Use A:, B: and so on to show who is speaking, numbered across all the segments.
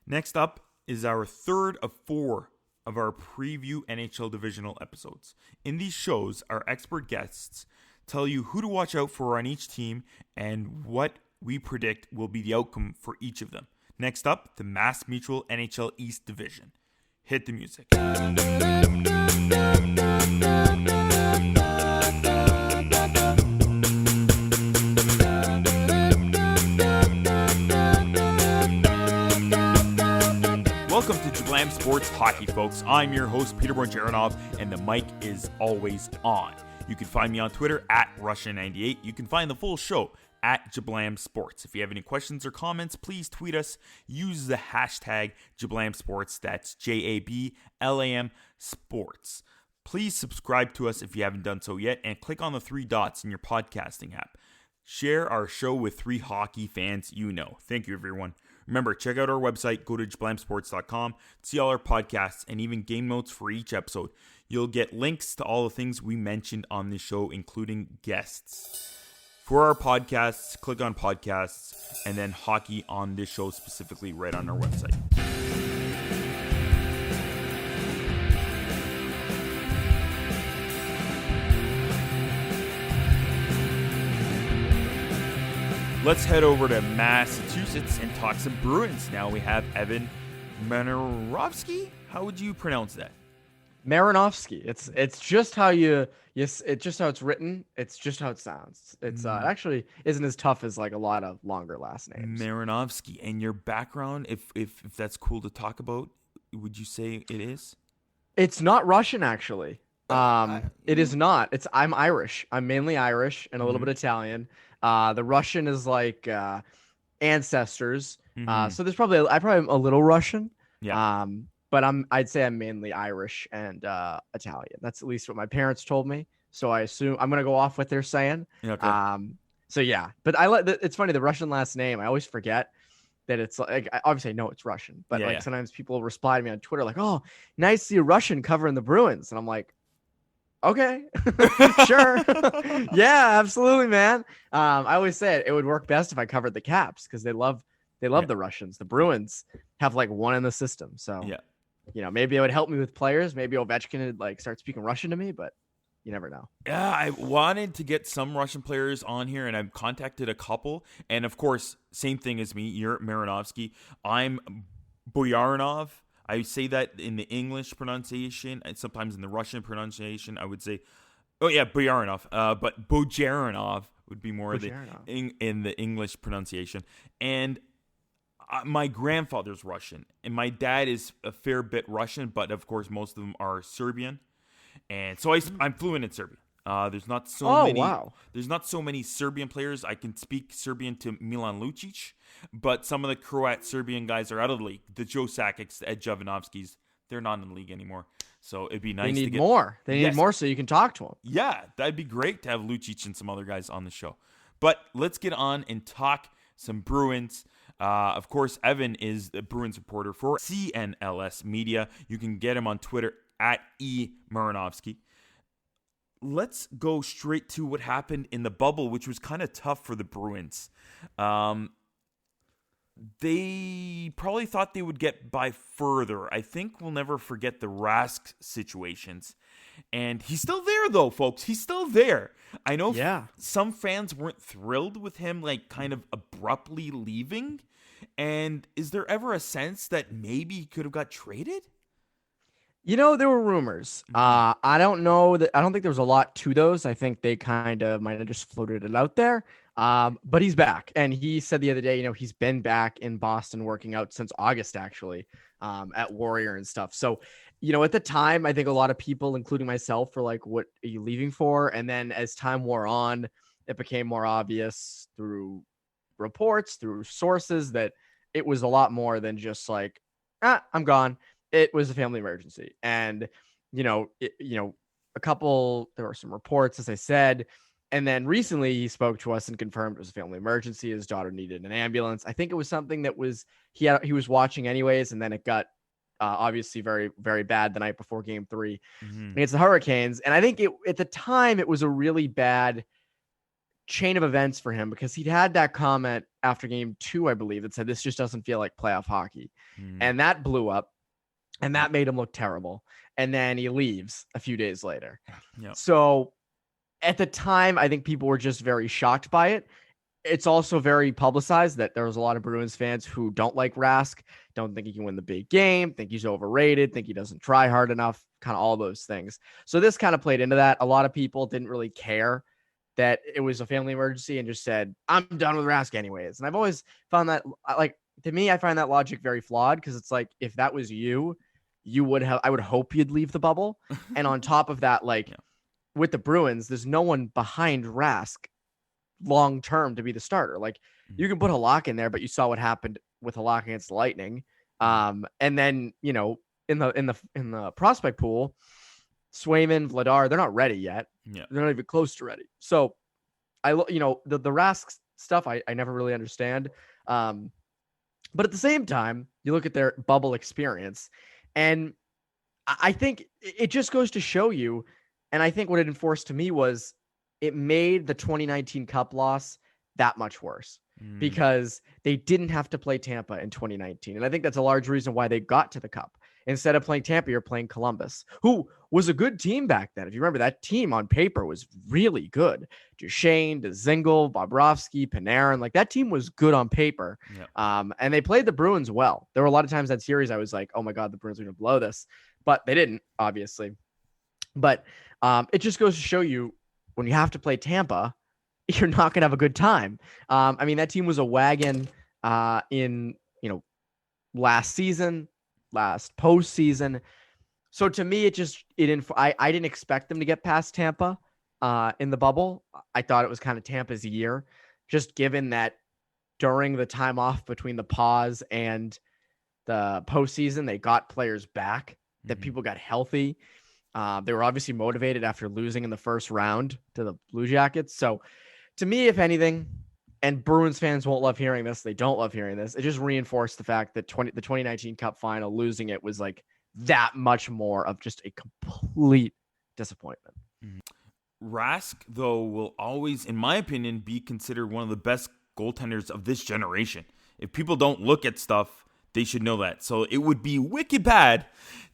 A: Next up is our third of 4 of our preview NHL Divisional episodes. In these shows, our expert guests tell you who to watch out for on each team and what we predict will be the outcome for each of them. Next up, the Mass Mutual NHL East Division. Hit the music. Welcome to Jablam Sports Hockey, folks. I'm your host, Peter Borjarinov, and the mic is always on. You can find me on Twitter at Russia98. You can find the full show at Jablam Sports. If you have any questions or comments, please tweet us. Use the hashtag Jablam Sports. That's JABLAM Sports. Please subscribe to us if you haven't done so yet, and click on the 3 dots in your podcasting app. Share our show with 3 hockey fans you know. Thank you, everyone. Remember, check out our website, go to jablamsports.com, see all our podcasts, and even game notes for each episode. You'll get links to all the things we mentioned on the show, including guests. For our podcasts, click on podcasts, and then hockey on this show specifically right on our website. Let's head over to Massachusetts and talk some Bruins. Now we have Evan Marinofsky. How would you pronounce that?
B: Marinofsky. It's just how it's just how it's written. It's just how it sounds. It's actually isn't as tough as like a lot of longer last names.
A: Marinofsky. And your background, if that's cool to talk about, would you say it is?
B: It's not Russian, actually. It is not. I'm Irish. I'm mainly Irish and a little bit Italian. The Russian is like ancestors. So there's probably I'm a little Russian.
A: Yeah.
B: But I'd say I'm mainly Irish and Italian. That's at least what my parents told me. So I assume I'm gonna go off what they're saying.
A: Okay.
B: So yeah. But it's funny, the Russian last name, I always forget that it's like, obviously I know it's Russian, but sometimes people reply to me on Twitter like, "Oh, nice to see a Russian covering the Bruins," and I'm like, okay, sure. Yeah, absolutely, man. I always say it would work best if I covered the Caps because they love the Russians. The Bruins have like one in the system. So, maybe it would help me with players. Maybe Ovechkin would like start speaking Russian to me, but you never know.
A: Yeah, I wanted to get some Russian players on here, and I've contacted a couple. And of course, same thing as me. You're Marinofsky. I'm Boyarinov. I say that in the English pronunciation, and sometimes in the Russian pronunciation, I would say, Boyarinov. But Bojarinov would be more in the English pronunciation. And my grandfather's Russian, and my dad is a fair bit Russian, but of course, most of them are Serbian. And so I'm fluent in Serbian. There's not so many Serbian players. I can speak Serbian to Milan Lucic, but some of the Croat Serbian guys are out of the league. The Joe Sakics, the Ed Jovanovskis, they're not in the league anymore. So it'd be nice.
B: They need more. They need more so you can talk to them.
A: Yeah, that'd be great to have Lucic and some other guys on the show. But let's get on and talk some Bruins. Of course, Evan is the Bruins reporter for CNLS Media. You can get him on Twitter at @Marinofsky. Let's go straight to what happened in the bubble, which was kind of tough for the Bruins. They probably thought they would get by further. I think we'll never forget the Rask situations. And he's still there, though, folks. He's still there. I know some fans weren't thrilled with him, like, kind of abruptly leaving. And is there ever a sense that maybe he could have got traded?
B: There were rumors. I don't know that. I don't think there was a lot to those. I think they kind of might have just floated it out there. But he's back, and he said the other day, he's been back in Boston working out since August, actually, at Warrior and stuff. So, at the time, I think a lot of people, including myself, were like, "What are you leaving for?" And then as time wore on, it became more obvious through reports, through sources, that it was a lot more than just like, I'm gone. It was a family emergency. And, there were some reports, as I said, and then recently he spoke to us and confirmed it was a family emergency. His daughter needed an ambulance. I think it was something that he was watching anyways. And then it got obviously very, very bad the night before game 3 against the Hurricanes. And I think at the time it was a really bad chain of events for him, because he'd had that comment after game 2, I believe, that said, this just doesn't feel like playoff hockey. And that blew up, and that made him look terrible. And then he leaves a few days later.
A: Yep.
B: So at the time, I think people were just very shocked by it. It's also very publicized that there was a lot of Bruins fans who don't like Rask, don't think he can win the big game, think he's overrated, think he doesn't try hard enough, kind of all those things. So this kind of played into that. A lot of people didn't really care that it was a family emergency and just said, I'm done with Rask anyways. And I've always found that, like, to me, I find that logic very flawed, because it's like, if that was you would have, I would hope you'd leave the bubble. And on top of that, like with the Bruins, there's no one behind Rask long-term to be the starter. Like, you can put a lock in there, but you saw what happened with a lock against the Lightning. And then, you know, in the prospect pool, Swayman, Vladar, they're not ready yet.
A: Yeah.
B: They're not even close to ready. So the Rask stuff, I never really understand. But at the same time, you look at their bubble experience, and I think it just goes to show you, and I think what it enforced to me was it made the 2019 Cup loss that much worse, because they didn't have to play Tampa in 2019. And I think that's a large reason why they got to the Cup. Instead of playing Tampa, you're playing Columbus, who was a good team back then. If you remember, that team on paper was really good. Duchesne, Dzingel, Bobrovsky, Panarin, like that team was good on paper. Yep. And they played the Bruins well. There were a lot of times that series I was like, oh my God, the Bruins are going to blow this. But they didn't, obviously. But it just goes to show you, when you have to play Tampa, you're not going to have a good time. I mean, that team was a wagon in, last season, last postseason. So to me, I didn't expect them to get past Tampa in the bubble. I thought it was kind of Tampa's year, just given that during the time off between the pause and the postseason, they got players back, that people got healthy. They were obviously motivated after losing in the first round to the Blue Jackets. So to me, if anything, and Bruins fans won't love hearing this, they don't love hearing this, it just reinforced the fact that the 2019 Cup final, losing it was like that much more of just a complete disappointment.
A: Rask, though, will always, in my opinion, be considered one of the best goaltenders of this generation. If people don't look at stuff, they should know that. So it would be wicked bad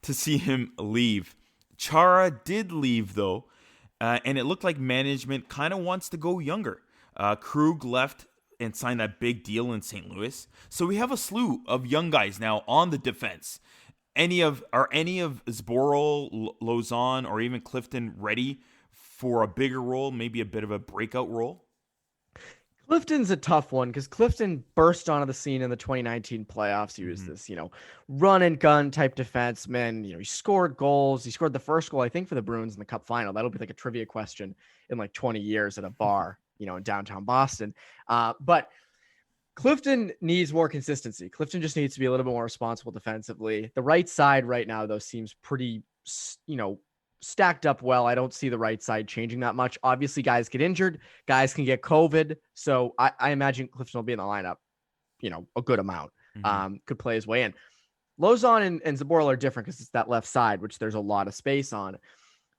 A: to see him leave. Chara did leave, though, and it looked like management kind of wants to go younger. Krug left and signed that big deal in St. Louis. So we have a slew of young guys now on the defense. Are any of Zboril, Lauzon, or even Clifton ready for a bigger role, maybe a bit of a breakout role?
B: Clifton's a tough one, because Clifton burst onto the scene in the 2019 playoffs. He was this, run and gun type defenseman. He scored goals. He scored the first goal, I think, for the Bruins in the Cup final. That'll be like a trivia question in like 20 years at a bar, in downtown Boston. But Clifton needs more consistency. Clifton just needs to be a little bit more responsible defensively. The right side right now, though, seems pretty, stacked up well. I don't see the right side changing that much. Obviously, guys get injured. Guys can get COVID. So I imagine Clifton will be in the lineup, a good amount. Could play his way in. Lauzon and Zboril are different because it's that left side, which there's a lot of space on.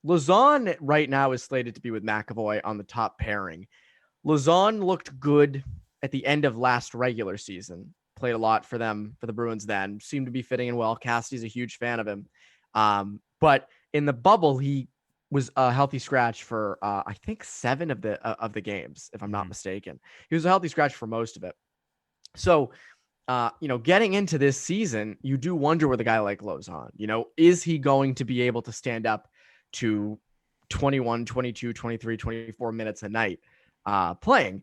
B: Lauzon right now is slated to be with McAvoy on the top pairing. Lauzon looked good at the end of last regular season. Played a lot for them, for the Bruins then. Seemed to be fitting in well. Cassidy's a huge fan of him. But in the bubble, he was a healthy scratch for, I think, 7 of the games, if I'm not mistaken. He was a healthy scratch for most of it. So, getting into this season, you do wonder with a guy like Lauzon, is he going to be able to stand up to 21, 22, 23, 24 minutes a night playing?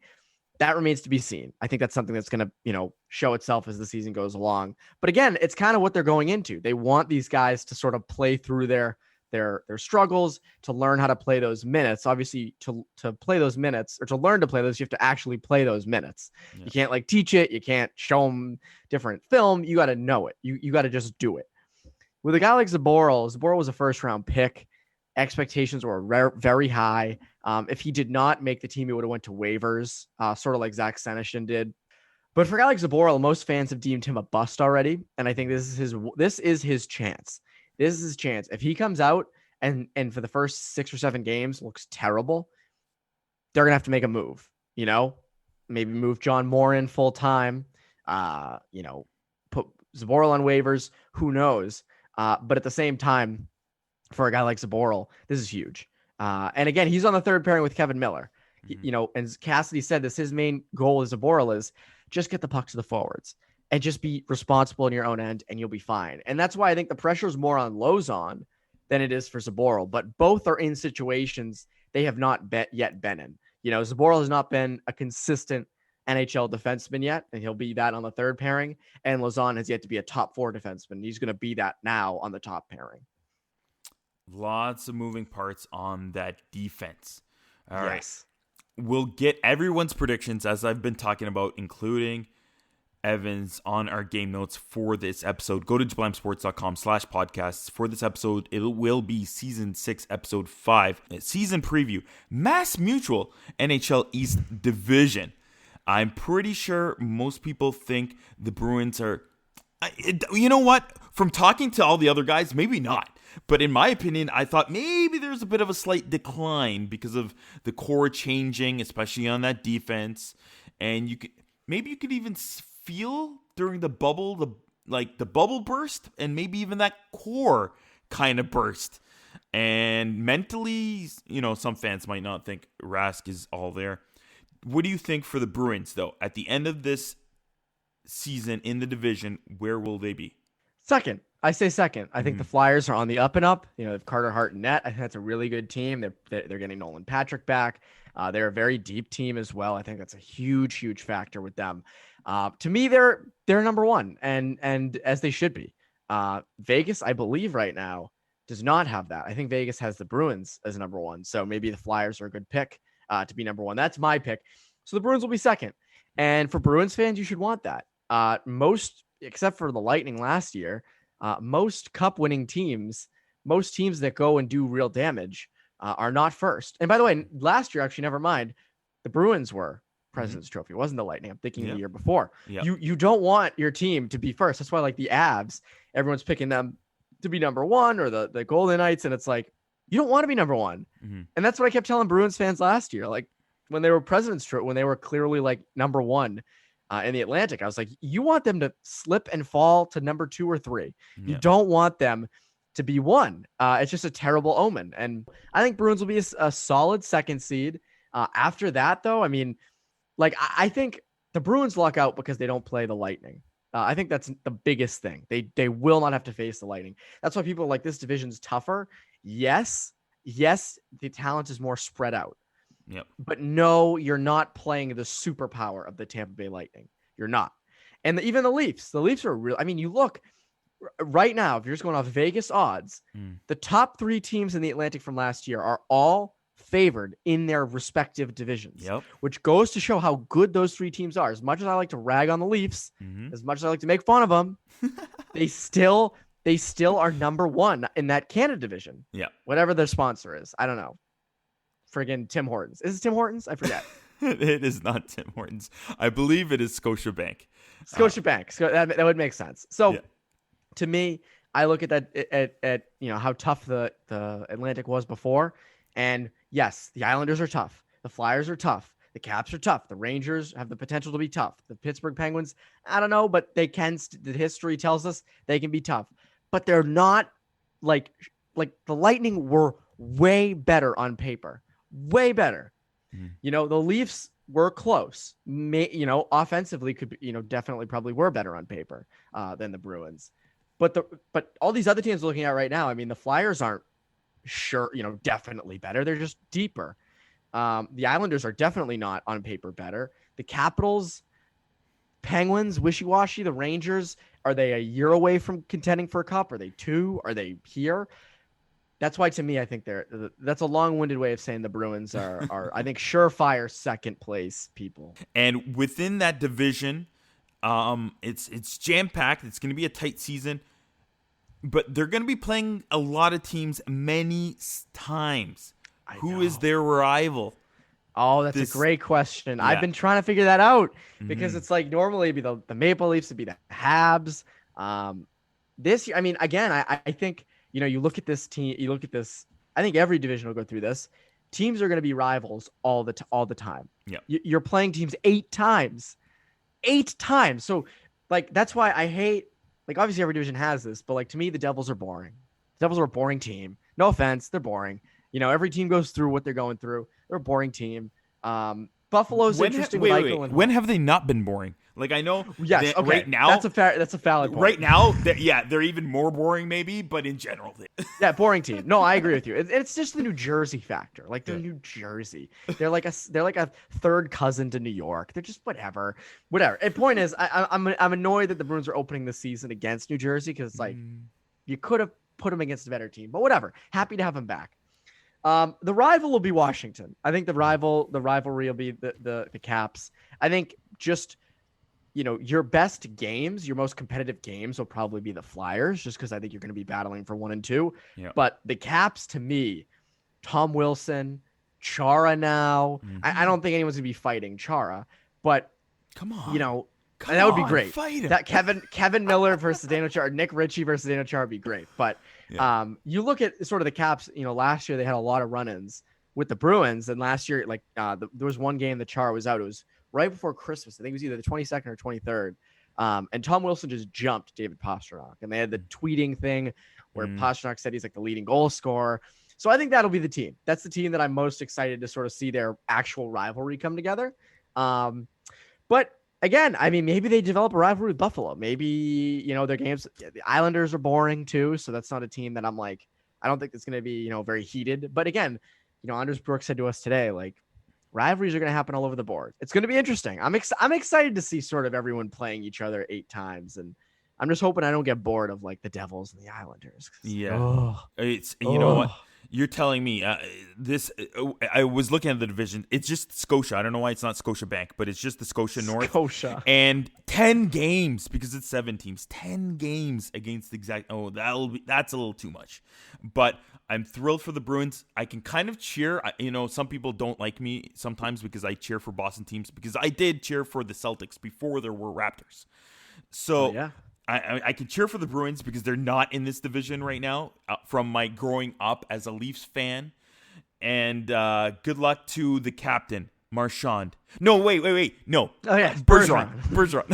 B: That remains to be seen. I think that's something that's going to, show itself as the season goes along. But again, it's kind of what they're going into. They want these guys to sort of play through their struggles, to learn how to play those minutes. Obviously, to play those minutes, or to learn to play those, you have to actually play those minutes. Yeah. You can't teach it. You can't show them different film. You got to know it. You got to just do it. With a guy like Zboril was a first round pick. Expectations were very high. If he did not make the team, he would have went to waivers, sort of like Zach Senyshyn did. But for a guy like Zboril, most fans have deemed him a bust already, and I think this is his chance. This is his chance. If he comes out and for the first 6 or 7 games looks terrible, they're gonna have to make a move. Maybe move John Moore in full time, put Zboril on waivers, who knows? But at the same time, for a guy like Zboril, this is huge. And again, he's on the third pairing with Kevin Miller. And Cassidy said this, his main goal as Zboril is just get the puck to the forwards and just be responsible in your own end and you'll be fine. And that's why I think the pressure is more on Lauzon than it is for Zboril, but both are in situations they have not yet been in. Zboril has not been a consistent NHL defenseman yet, and he'll be that on the third pairing. And Lauzon has yet to be a top 4 defenseman. He's going to be that now on the top pairing.
A: Lots of moving parts on that defense. All right.
B: Yes.
A: We'll get everyone's predictions, as I've been talking about, including Evan's, on our game notes for this episode. Go to jablamsports.com/podcasts. For this episode, it will be Season 6, Episode 5, Season Preview, Mass Mutual, NHL East Division. I'm pretty sure most people think the Bruins are... You know what? From talking to all the other guys, maybe not. But in my opinion, I thought maybe there's a bit of a slight decline because of the core changing, especially on that defense. And you could even feel during the bubble, the bubble burst, and maybe even that core kind of burst. And mentally, some fans might not think Rask is all there. What do you think for the Bruins, though? At the end of this season in the division, where will they be?
B: Second. I say second. I think the Flyers are on the up and up. They have Carter Hart and net. I think that's a really good team. They're getting Nolan Patrick back. They're a very deep team as well. I think that's a huge factor with them. To me, they're number one, and as they should be. Vegas, I believe right now, does not have that. I think Vegas has the Bruins as number one. So maybe the Flyers are a good pick to be number one. That's my pick. So the Bruins will be second. And for Bruins fans, you should want that. Most, except for the Lightning last year, most cup-winning teams, most teams that go and do real damage are not first. And by the way, last year, actually, never mind, the Bruins were President's Trophy. It wasn't the Lightning. I'm thinking the year before. Yep. You don't want your team to be first. That's why, like the Avs, everyone's picking them to be number one, or the Golden Knights, and it's like, you don't want to be number one. And that's what I kept telling Bruins fans last year. Like when they were President's Trophy, when they were clearly like number one in the Atlantic, I was like, you want them to slip and fall to number 2 or 3. You don't want them to be one. It's just a terrible omen. And I think Bruins will be a solid second seed. After that, though, I mean, I think the Bruins luck out because they don't play the Lightning. I think that's the biggest thing. They will not have to face the Lightning. That's why people are like, this division's tougher. Yes, the talent is more spread out.
A: Yep.
B: But no, you're not playing the superpower of the Tampa Bay Lightning. You're not. And even the Leafs are real. I mean, you look right now, if you're just going off Vegas odds, the top 3 teams in the Atlantic from last year are all favored in their respective divisions, which goes to show how good those 3 teams are. As much as I like to rag on the Leafs, as much as I like to make fun of them, they still are number 1 in that Canada division.
A: Yeah.
B: Whatever their sponsor is. I don't know. Friggin' Tim Hortons. Is it Tim Hortons? I forget.
A: It is not Tim Hortons. I believe it is Scotiabank.
B: That would make sense. So to me, I look at that at how tough the Atlantic was before. And yes, the Islanders are tough. The Flyers are tough. The Caps are tough. The Rangers have the potential to be tough. The Pittsburgh Penguins, I don't know, but they can. The history tells us they can be tough. But they're not like the Lightning were way better on paper. Way better. The Leafs were close. Offensively could be, definitely probably were better on paper than the Bruins. But all these other teams looking at right now, I mean, the Flyers aren't definitely better. They're just deeper. The Islanders are definitely not on paper better. The Capitals, Penguins, wishy-washy. The Rangers, are they a year away from contending for a cup? Are they 2? Are they here? That's why, to me, I think that's a long-winded way of saying the Bruins are I think, surefire second place people.
A: And within that division, it's jam-packed. It's going to be a tight season. But they're going to be playing a lot of teams many times. Who is their rival?
B: Oh, that's a great question. Yeah. I've been trying to figure that out because it's like normally it'd be the Maple Leafs, it'd be the Habs. This year, I mean, again, I think, you look at this team, you look at this, I think every division will go through this. teams are going to be rivals all the time.
A: Yeah.
B: You're playing teams 8 times. 8 times. So, like, that's why I hate, like, obviously every division has this, but, like, to me, the Devils are boring. The Devils are a boring team. No offense, they're boring. You know, every team goes through what they're going through. They're a boring team. Buffalo's interesting.
A: When have they not been boring? Like, I know right now.
B: That's a valid point.
A: Right now, they're even more boring maybe, but in general.
B: Yeah, boring team. No, I agree with you. It's just the New Jersey factor. Like, they're New Jersey. They're like a third cousin to New York. They're just whatever. The point is, I'm annoyed that the Bruins are opening the season against New Jersey because it's like you could have put them against a better team, but whatever. Happy to have them back. The rival will be Washington. I think the rivalry will be the Caps. I think just, you know, your best games, your most competitive games will probably be the Flyers, just because I think you're going to be battling for 1 and 2.
A: Yeah.
B: But the Caps, to me, Tom Wilson, Chara now. I don't think anyone's going to be fighting Chara, but
A: come on,
B: you know, that would be great. That Kevin Miller versus Daniel Chara, Nick Ritchie versus Daniel Chara would be great. But you look at sort of the Caps, you know, last year they had a lot of run-ins with the Bruins, and last year, like, there was one game that Chara was out. It was right before Christmas. I think it was either the 22nd or 23rd. And Tom Wilson just jumped David Pastrnak. And they had the tweeting thing where Pastrnak said he's like the leading goal scorer. So I think that'll be the team. That's the team that I'm most excited to sort of see their actual rivalry come together. But again, I mean, maybe they develop a rivalry with Buffalo. Maybe, you know, their games, the Islanders are boring too. So that's not a team that I'm like, I don't think it's going to be, you know, very heated. But again, you know, Anders Brooks said to us today, like, rivalries are going to happen all over the board. It's going to be interesting. I'm excited to see sort of everyone playing each other 8 times. And I'm just hoping I don't get bored of like the Devils and the Islanders.
A: Yeah. You know what? You're telling me I was looking at the division. It's just Scotia. I don't know why it's not Scotiabank, but it's just the Scotia North.
B: Scotia.
A: And 10 games, because it's 7 teams, 10 games against the exact. Oh, that's a little too much. But I'm thrilled for the Bruins. I can kind of cheer. You know, some people don't like me sometimes because I cheer for Boston teams, because I did cheer for the Celtics before there were Raptors. So
B: yeah.
A: I can cheer for the Bruins because they're not in this division right now from my growing up as a Leafs fan. And good luck to the captain, Marchand. No, wait. No.
B: Oh, yeah.
A: Bergeron.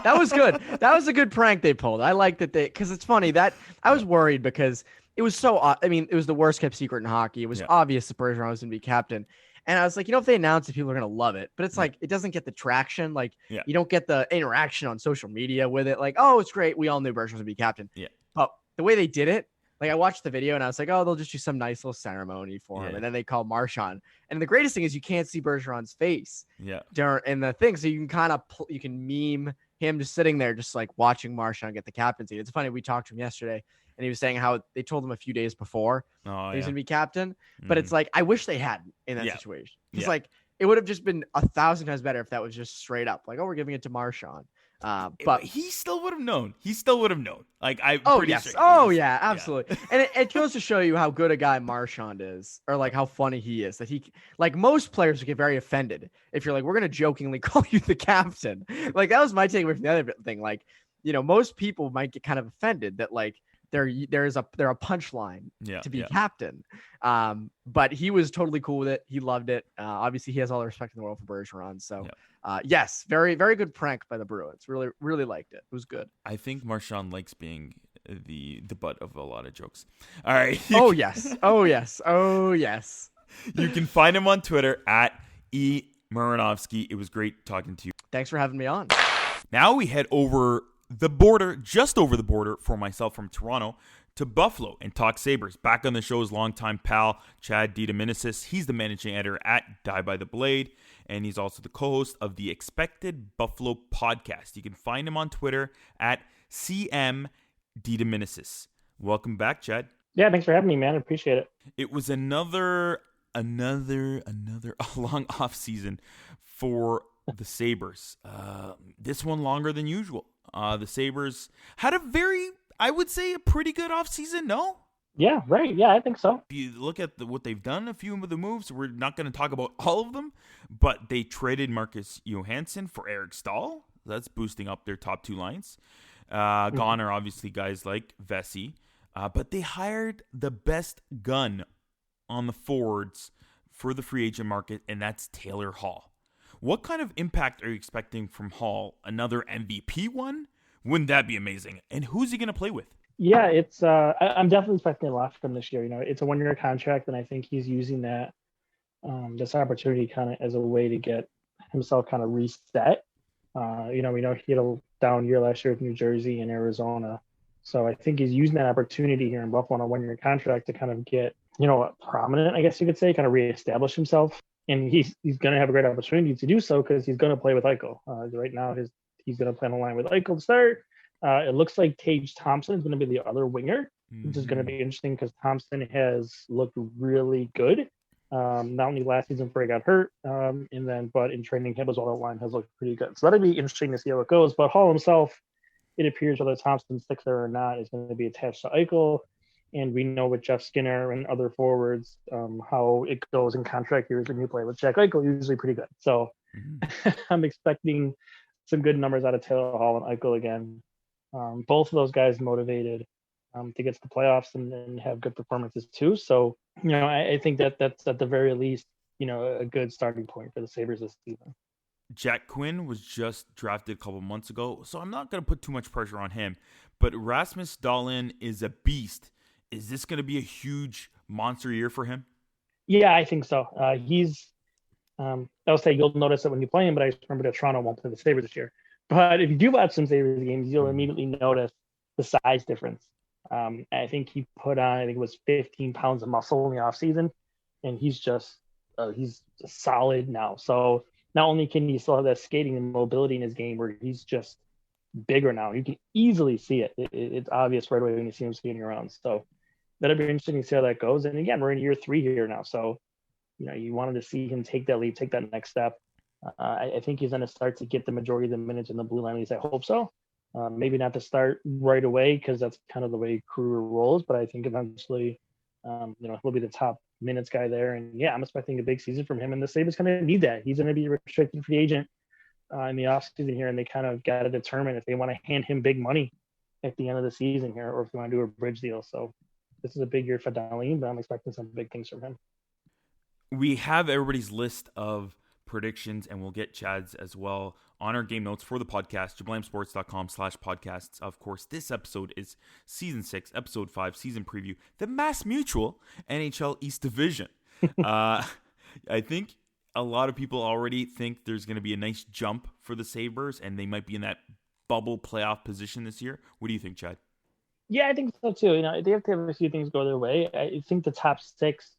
B: That was good. That was a good prank they pulled. I like that because it's funny that I was worried because it was so, I mean, it was the worst kept secret in hockey. It was obvious that Bergeron was going to be captain. And I was like, you know, if they announce it, people are going to love it. But it's like, it doesn't get the traction. Like, you don't get the interaction on social media with it. Like, oh, it's great. We all knew Bergeron was going to be captain.
A: Yeah.
B: But the way they did it, like, I watched the video and I was like, oh, they'll just do some nice little ceremony for him. And then they call Marchand. And the greatest thing is you can't see Bergeron's face in the thing. So you can kind of, you can meme him just sitting there, just like watching Marchand get the captaincy. It's funny. We talked to him yesterday. And he was saying how they told him a few days before he was going to be captain. But it's like, I wish they hadn't in that situation. It's like, it would have just been 1,000 times better if that was just straight up. Like, oh, we're giving it to Marchand. But
A: he still would have known. Like, I'm pretty sure.
B: Oh, yeah, absolutely. And it goes to show you how good a guy Marchand is, or like how funny he is. That he, like, most players would get very offended if you're like, we're going to jokingly call you the captain. Like, that was my takeaway from the other thing. Like, you know, most people might get kind of offended that, like, they're a punchline to be captain. But he was totally cool with it. He loved it. Obviously he has all the respect in the world for Bergeron. So yes, very, very good prank by the Bruins. Really, really liked it. It was good.
A: I think Marchand likes being the butt of a lot of jokes. All right.
B: Oh yes.
A: You can find him on Twitter at Marinofsky. It was great talking to you.
B: Thanks for having me on.
A: Now we head over the border, just over the border for myself from Toronto, to Buffalo and talk Sabres. Back on the show's longtime pal, Chad DeDominicis. He's the managing editor at Die by the Blade, and he's also the co-host of the Expected Buffalo podcast. You can find him on Twitter at CM DeDominicis. Welcome back, Chad.
C: Yeah, thanks for having me, man. I appreciate it.
A: It was another long off season for the Sabres. This one longer than usual. The Sabres had a pretty good offseason, no?
C: Yeah, right. Yeah, I think so.
A: If you look at what they've done, a few of the moves, we're not going to talk about all of them, but they traded Marcus Johansson for Eric Stahl. That's boosting up their top 2 lines. Gone are obviously guys like Vesey, but they hired the best gun on the forwards for the free agent market, and that's Taylor Hall. What kind of impact are you expecting from Hall? Another MVP one? Wouldn't that be amazing? And who's he going to play with?
C: Yeah, it's I'm definitely expecting a lot from this year. It's a 1-year contract, and I think he's using that this opportunity kind of as a way to get himself kind of reset. We know he had a down year last year with New Jersey and Arizona. So I think he's using that opportunity here in Buffalo on a 1-year contract to kind of get, prominent, I guess you could say, kind of reestablish himself. And he's going to have a great opportunity to do so because he's going to play with Eichel. Right now, he's going to play on the line with Eichel to start. It looks like Tage Thompson is going to be the other winger, which is going to be interesting because Thompson has looked really good. Not only last season before he got hurt, but in training camp as well, that line has looked pretty good. So that'll be interesting to see how it goes. But Hall himself, it appears whether Thompson sticks there or not, is going to be attached to Eichel. And we know with Jeff Skinner and other forwards how it goes in contract years when you play with Jack Eichel, usually pretty good. So I'm expecting some good numbers out of Taylor Hall and Eichel again. Both of those guys motivated to get to the playoffs and have good performances too. So, I think that's at the very least, a good starting point for the Sabres this season.
A: Jack Quinn was just drafted a couple months ago, so I'm not going to put too much pressure on him. But Rasmus Dahlin is a beast. Is this going to be a huge monster year for him?
C: Yeah, I think so. I'll say you'll notice it when you play him, but I just remember that Toronto won't play the Sabres this year. But if you do watch some Sabres games, you'll immediately notice the size difference. I think he put on, it was 15 pounds of muscle in the offseason, and he's just solid now. So not only can he still have that skating and mobility in his game where he's just bigger now, you can easily see it. It's obvious right away when you see him skating around. So that'll be interesting to see how that goes. And again, we're in year 3 here now. So, you wanted to see him take that lead, take that next step. I think he's going to start to get the majority of the minutes in the blue line. At least I hope so. Maybe not to start right away because that's kind of the way Kruger rolls. But I think eventually, he'll be the top minutes guy there. And yeah, I'm expecting a big season from him. And the Sabres going to need that. He's going to be a restricted free agent in the offseason here. And they kind of got to determine if they want to hand him big money at the end of the season here or if they want to do a bridge deal. So this is a big year for Dahlin, but I'm expecting some big things from him.
A: We have everybody's list of predictions, and we'll get Chad's as well on our game notes for the podcast, jablamsports.com/podcasts. Of course, this episode is Season 6, Episode 5, Season Preview, the Mass Mutual NHL East Division. I think a lot of people already think there's going to be a nice jump for the Sabres, and they might be in that bubble playoff position this year. What do you think, Chad?
C: Yeah, I think so too. They have to have a few things go their way. I think the top 6,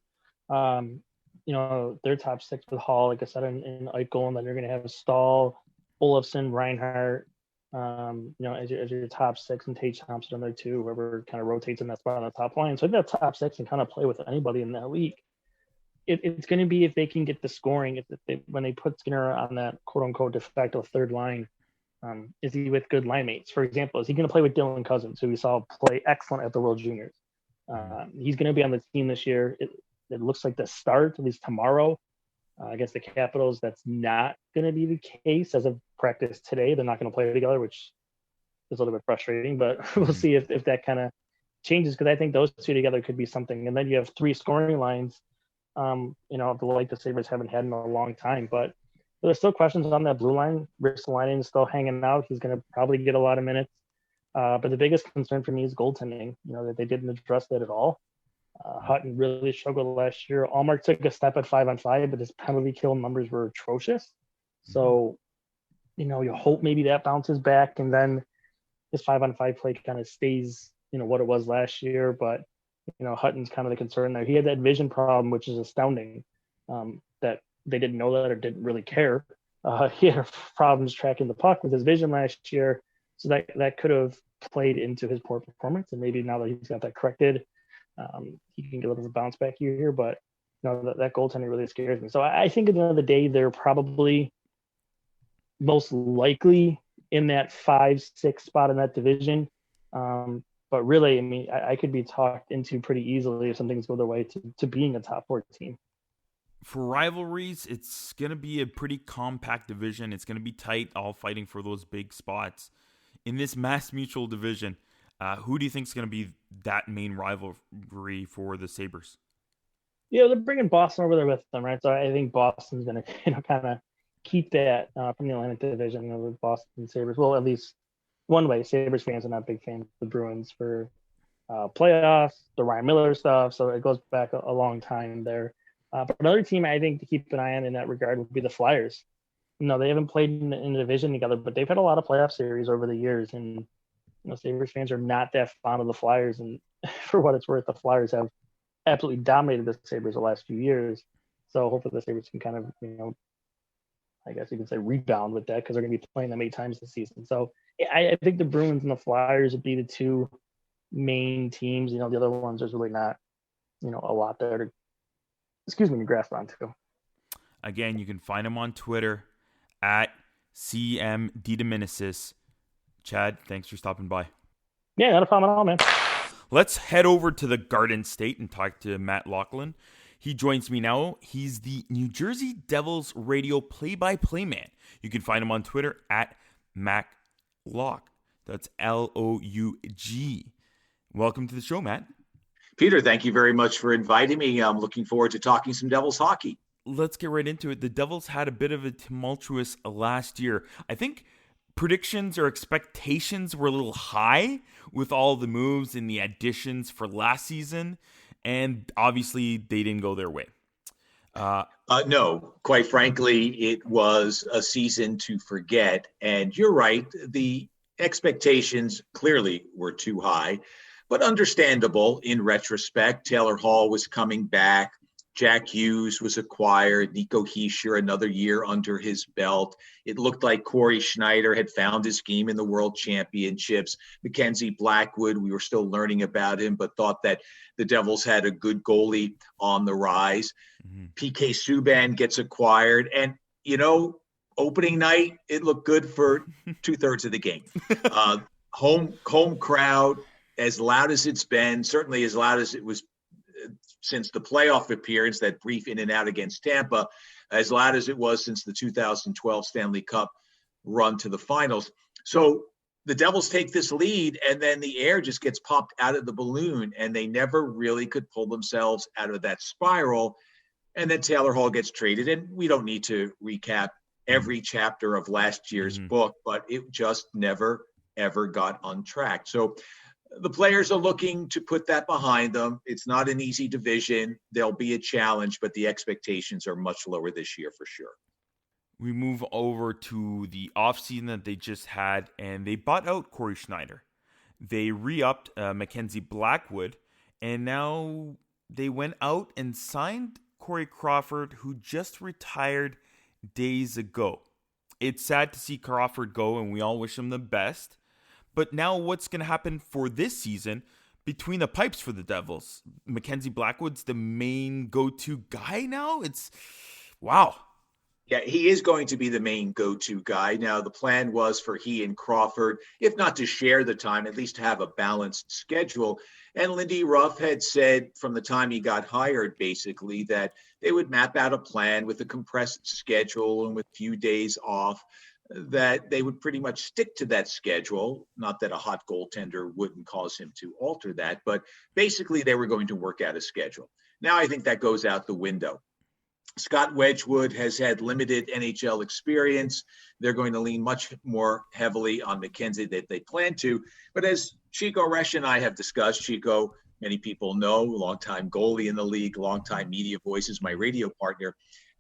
C: their top 6 with Hall, like I said, in Eichel, and then you're going to have Stahl, Olofsson, Reinhart, as your top 6, and Tage Thompson in there too, whoever kind of rotates in that spot on the top line. So I think that top 6 can kind of play with anybody in that league. It's going to be if they can get the scoring, when they put Skinner on that quote-unquote de facto third line, is he with good line mates? For example, is he going to play with Dylan Cousins, who we saw play excellent at the World Juniors? He's going to be on the team this year. It looks like the start, at least tomorrow, against the Capitals. That's not going to be the case as of practice today. They're not going to play together, which is a little bit frustrating, but we'll see if that kind of changes, because I think those two together could be something. And then you have 3 scoring lines, the Sabres haven't had in a long time. But there's still questions on that blue line. Ristolainen is still hanging out. He's going to probably get a lot of minutes. But the biggest concern for me is goaltending, that they didn't address that at all. Hutton really struggled last year. Allmark took a step at 5-on-5, but his penalty kill numbers were atrocious. So, you hope maybe that bounces back, and then his 5-on-5 play kind of stays, what it was last year. But, Hutton's kind of the concern there. He had that vision problem, which is astounding, that they didn't know that or didn't really care. He had problems tracking the puck with his vision last year. So that could have played into his poor performance. And maybe now that he's got that corrected, he can get a little bit of a bounce back here, but that goaltending really scares me. So I think at the end of the day, they're probably most likely in that 5-6 spot in that division. But really, I could be talked into pretty easily if some things go their way to being a top 4 team.
A: For rivalries, it's going to be a pretty compact division. It's going to be tight, all fighting for those big spots. In this Mass Mutual division, who do you think is going to be that main rivalry for the Sabres?
C: Yeah, they're bringing Boston over there with them, right? So I think Boston's going to, kind of keep that from the Atlantic Division, with Boston Sabres. Well, at least one way, Sabres fans are not big fans of the Bruins for playoffs, the Ryan Miller stuff. So it goes back a long time there. But another team I think to keep an eye on in that regard would be the Flyers. They haven't played in the division together, but they've had a lot of playoff series over the years. And, Sabres fans are not that fond of the Flyers. And for what it's worth, the Flyers have absolutely dominated the Sabres the last few years. So hopefully the Sabres can kind of, I guess you can say rebound with that, because they're going to be playing them 8 times this season. So yeah, I think the Bruins and the Flyers would be the two main teams. The other ones, there's really not, a lot there to grasp onto.
A: Again, you can find him on Twitter at DeDominicis. Chad, thanks for stopping by.
C: Yeah, not a problem at all, man.
A: Let's head over to the Garden State and talk to Matt Laughlin. He joins me now. He's the New Jersey Devils radio play-by-play man. You can find him on Twitter at MacLoug. That's Loug. Welcome to the show, Matt.
D: Peter, thank you very much for inviting me. I'm looking forward to talking some Devils hockey.
A: Let's get right into it. The Devils had a bit of a tumultuous last year. I think predictions or expectations were a little high with all the moves and the additions for last season, and obviously they didn't go their way.
D: No, quite frankly, it was a season to forget. And you're right, the expectations clearly were too high, but understandable in retrospect. Taylor Hall was coming back. Jack Hughes was acquired. Nico Hischier, another year under his belt. It looked like Corey Schneider had found his game in the World Championships. Mackenzie Blackwood, we were still learning about him, but thought that the Devils had a good goalie on the rise. Mm-hmm. PK Subban gets acquired. And, opening night, it looked good for 2/3 of the game. Home crowd, as loud as it's been, certainly as loud as it was since the playoff appearance, that brief in and out against Tampa, as loud as it was since the 2012 Stanley Cup run to the finals. So the Devils take this lead, and then the air just gets popped out of the balloon, and they never really could pull themselves out of that spiral. And then Taylor Hall gets traded, and we don't need to recap every chapter of last year's book, but it just never, ever got on track. So the players are looking to put that behind them. It's not an easy division. There'll be a challenge, but the expectations are much lower this year for sure.
A: We move over to the offseason that they just had, and they bought out Corey Schneider. They re-upped Mackenzie Blackwood, and now they went out and signed Corey Crawford, who just retired days ago. It's sad to see Crawford go, and we all wish him the best. But now what's going to happen for this season between the pipes for the Devils? Mackenzie Blackwood's the main go-to guy now? It's wow.
D: Yeah, he is going to be the main go-to guy. Now, the plan was for he and Crawford, if not to share the time, at least to have a balanced schedule. And Lindy Ruff had said from the time he got hired, basically, that they would map out a plan with a compressed schedule and with few days off, that they would pretty much stick to that schedule. Not that a hot goaltender wouldn't cause him to alter that, but basically they were going to work out a schedule. Now I think that goes out the window. Scott Wedgwood has had limited NHL experience. They're going to lean much more heavily on Mackenzie than they plan to. But as Chico Resch and I have discussed, Chico, many people know, longtime goalie in the league, longtime media voice, is my radio partner.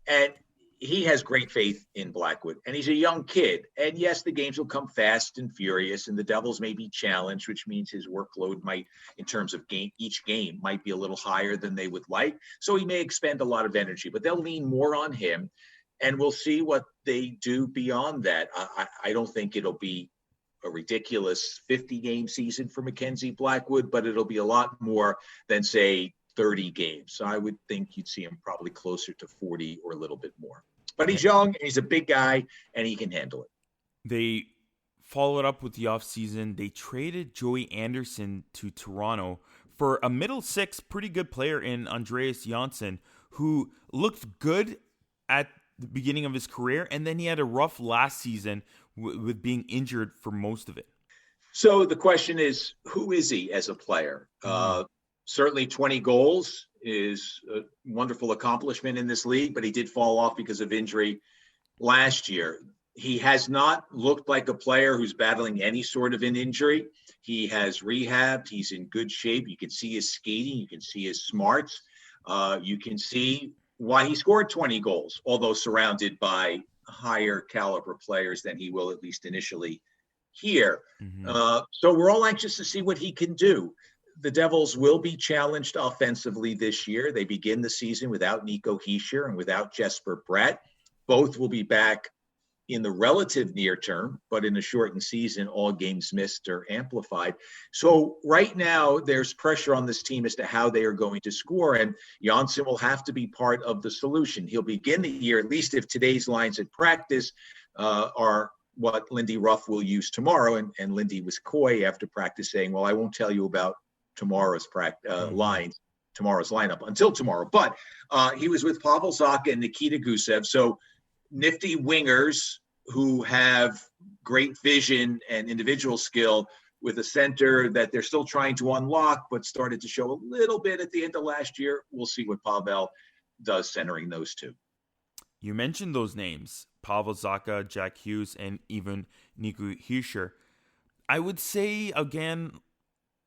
D: And he has great faith in Blackwood, and he's a young kid. And yes, the games will come fast and furious, and the Devils may be challenged, which means his workload might, in terms of each game, might be a little higher than they would like. So he may expend a lot of energy, but they'll lean more on him, and we'll see what they do beyond that. I don't think it'll be a ridiculous 50-game season for Mackenzie Blackwood, but it'll be a lot more than, say, 30 games. So I would think you'd see him probably closer to 40 or a little bit more. But he's young, and he's a big guy, and he can handle it.
A: They followed up with the offseason. They traded Joey Anderson to Toronto for a middle six, pretty good player in Andreas Janssen, who looked good at the beginning of his career, and then he had a rough last season with being injured for most of it. So
D: the question is, who is he as a player? Certainly 20 goals is a wonderful accomplishment in this league, but he did fall off because of injury last year. He has not looked like a player who's battling any sort of an injury. He has rehabbed. He's in good shape. You can see his skating. You can see his smarts. You can see why he scored 20 goals, although surrounded by higher caliber players than he will, at least initially, here. So we're all anxious to see what he can do. The Devils will be challenged offensively this year. They begin the season without Nico Hischier and without Jesper Bratt. Both will be back in the relative near term, but in a shortened season, all games missed are amplified. So right now, there's pressure on this team as to how they are going to score, and Johnsson will have to be part of the solution. He'll begin the year, at least if today's lines at practice are what Lindy Ruff will use tomorrow, and Lindy was coy after practice saying, well, I won't tell you about tomorrow's lines, tomorrow's lineup until tomorrow. But he was with Pavel Zacha and Nikita Gusev, so nifty wingers who have great vision and individual skill with a center that they're still trying to unlock, but started to show a little bit at the end of last year. We'll see what Pavel does centering those two.
A: You mentioned those names, Pavel Zacha, Jack Hughes, and even Nico Hischier. I would say, again,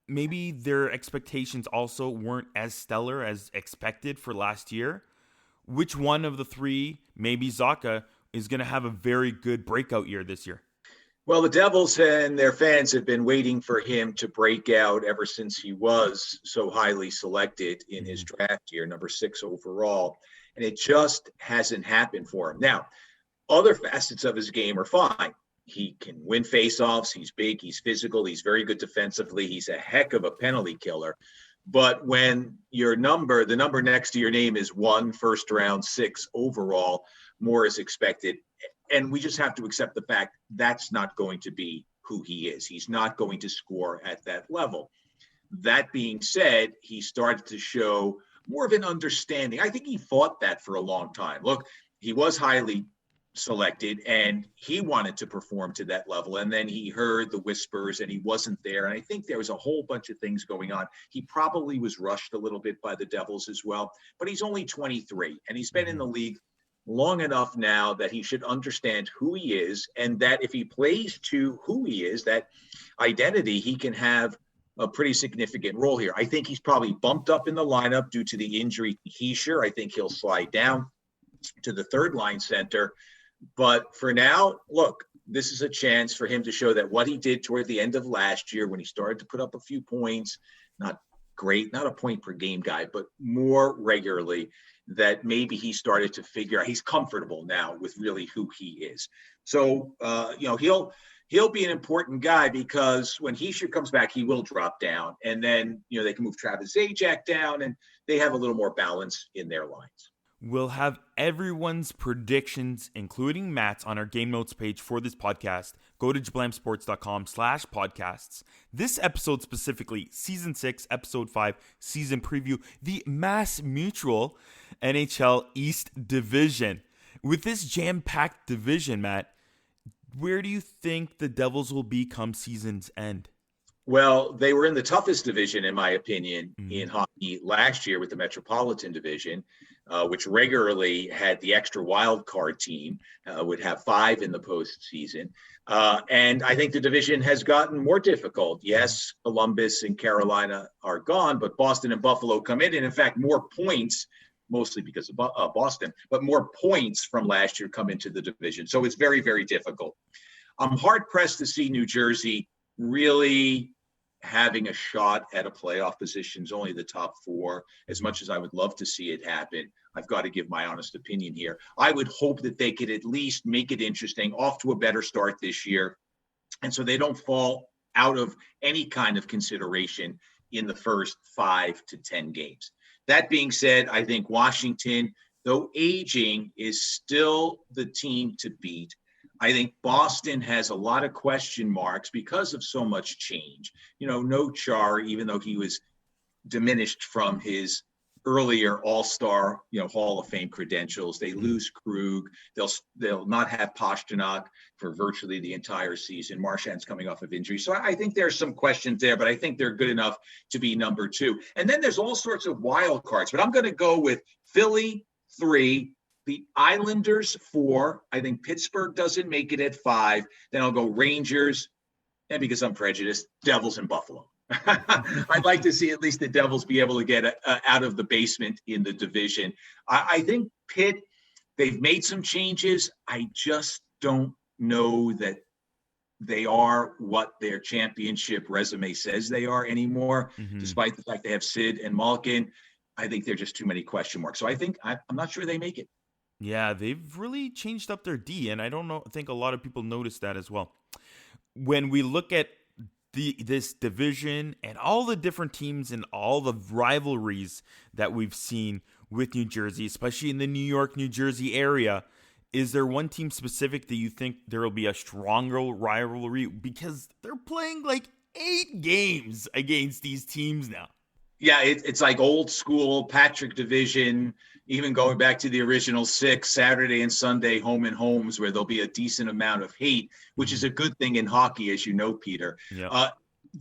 A: maybe their expectations also weren't as stellar as expected for last year. Which one of the three, maybe Zacha, is going to have a very good breakout year this year?
D: Well, the Devils and their fans have been waiting for him to break out ever since he was so highly selected in his draft year, number 6 overall. And it just hasn't happened for him. Now, other facets of his game are fine. He can win faceoffs. He's big. He's physical. He's very good defensively. He's a heck of a penalty killer. But when the number next to your name is 1 first round, 6 overall, more is expected. And we just have to accept the fact that's not going to be who he is. He's not going to score at that level. That being said, he started to show more of an understanding. I think he fought that for a long time. Look, he was highly selected and he wanted to perform to that level, and then he heard the whispers and he wasn't there, and I think there was a whole bunch of things going on. He probably was rushed a little bit by the Devils as well, but he's only 23 and he's been in the league long enough now that he should understand who he is, and that if he plays to who he is, that identity, he can have a pretty significant role here. I think he's probably bumped up in the lineup due to the injury to Hischier. I think he'll slide down to the third line center. But for now, look, this is a chance for him to show that what he did toward the end of last year when he started to put up a few points, not great, not a point per game guy, but more regularly, that maybe he started to figure out he's comfortable now with really who he is. So, he'll be an important guy because when Hischier comes back, he will drop down, and then, they can move Travis Zajac down and they have a little more balance in their lines.
A: We'll have everyone's predictions, including Matt's, on our game notes page for this podcast. Go to jablamsports.com/podcasts. This episode specifically, Season 6, Episode 5, Season Preview, the Mass Mutual NHL East Division. With this jam-packed division, Matt, where do you think the Devils will be come season's end?
D: Well, they were in the toughest division, in my opinion, in hockey last year with the Metropolitan Division, which regularly had the extra wild card team, would have 5 in the postseason. And I think the division has gotten more difficult. Yes, Columbus and Carolina are gone, but Boston and Buffalo come in. And in fact, more points, mostly because of Boston, but more points from last year come into the division. So it's very, very difficult. I'm hard-pressed to see New Jersey really having a shot at a playoff position. Is only the top 4. As much as I would love to see it happen, I've got to give my honest opinion here. I would hope that they could at least make it interesting, off to a better start this year, and so they don't fall out of any kind of consideration in the first 5 to 10 games. That being said, I think Washington, though aging, is still the team to beat. I think Boston has a lot of question marks because of so much change. No Char, even though he was diminished from his earlier All-Star, Hall of Fame credentials. They lose Krug. They'll not have Pasternak for virtually the entire season. Marchand's coming off of injury. So I think there's some questions there, but I think they're good enough to be number 2. And then there's all sorts of wild cards, but I'm going to go with Philly 3, the Islanders 4. I think Pittsburgh doesn't make it at 5. Then I'll go Rangers, and because I'm prejudiced, Devils and Buffalo. I'd like to see at least the Devils be able to get out of the basement in the division. I think Pitt, they've made some changes. I just don't know that they are what their championship resume says they are anymore, despite the fact they have Sid and Malkin. I think there are just too many question marks. So I think I'm not sure they make it.
A: Yeah, they've really changed up their D, and I think a lot of people noticed that as well. When we look at this division and all the different teams and all the rivalries that we've seen with New Jersey, especially in the New York, New Jersey area, is there one team specific that you think there will be a stronger rivalry? Because they're playing like 8 games against these teams now.
D: Yeah, it's like old school Patrick division, even going back to the original 6, Saturday and Sunday home and homes, where there'll be a decent amount of hate, which is a good thing in hockey, as you know, Peter.
A: Yeah.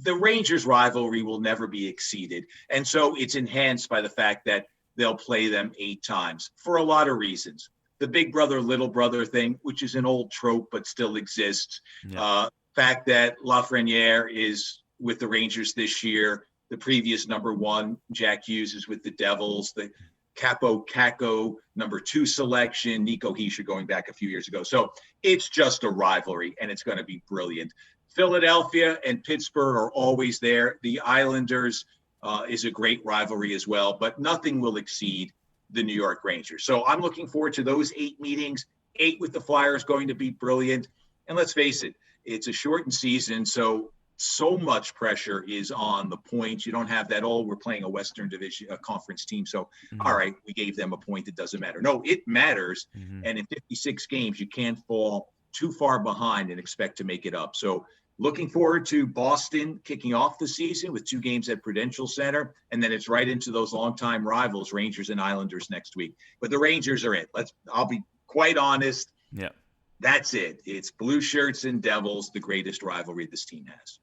D: The Rangers rivalry will never be exceeded. And so it's enhanced by the fact that they'll play them 8 times for a lot of reasons. The big brother, little brother thing, which is an old trope, but still exists.
A: Yeah.
D: Fact that Lafreniere is with the Rangers this year. The previous number 1, Jack Hughes, is with the Devils. The Capo Caco number 2 selection, Nico Hischier going back a few years ago. So it's just a rivalry, and it's going to be brilliant. Philadelphia and Pittsburgh are always there. The Islanders is a great rivalry as well, but nothing will exceed the New York Rangers. So I'm looking forward to those 8 meetings. 8 with the Flyers going to be brilliant. And let's face it, it's a shortened season, so much pressure is on the points. You don't have that, we're playing a Western Division conference team. So, all right, we gave them a point. It doesn't matter. No, it matters. And in 56 games, you can't fall too far behind and expect to make it up. So looking forward to Boston kicking off the season with 2 games at Prudential Center. And then it's right into those longtime rivals, Rangers and Islanders next week. But the Rangers are it. I'll be quite honest.
A: Yeah.
D: That's it. It's Blue Shirts and Devils, the greatest rivalry this team has.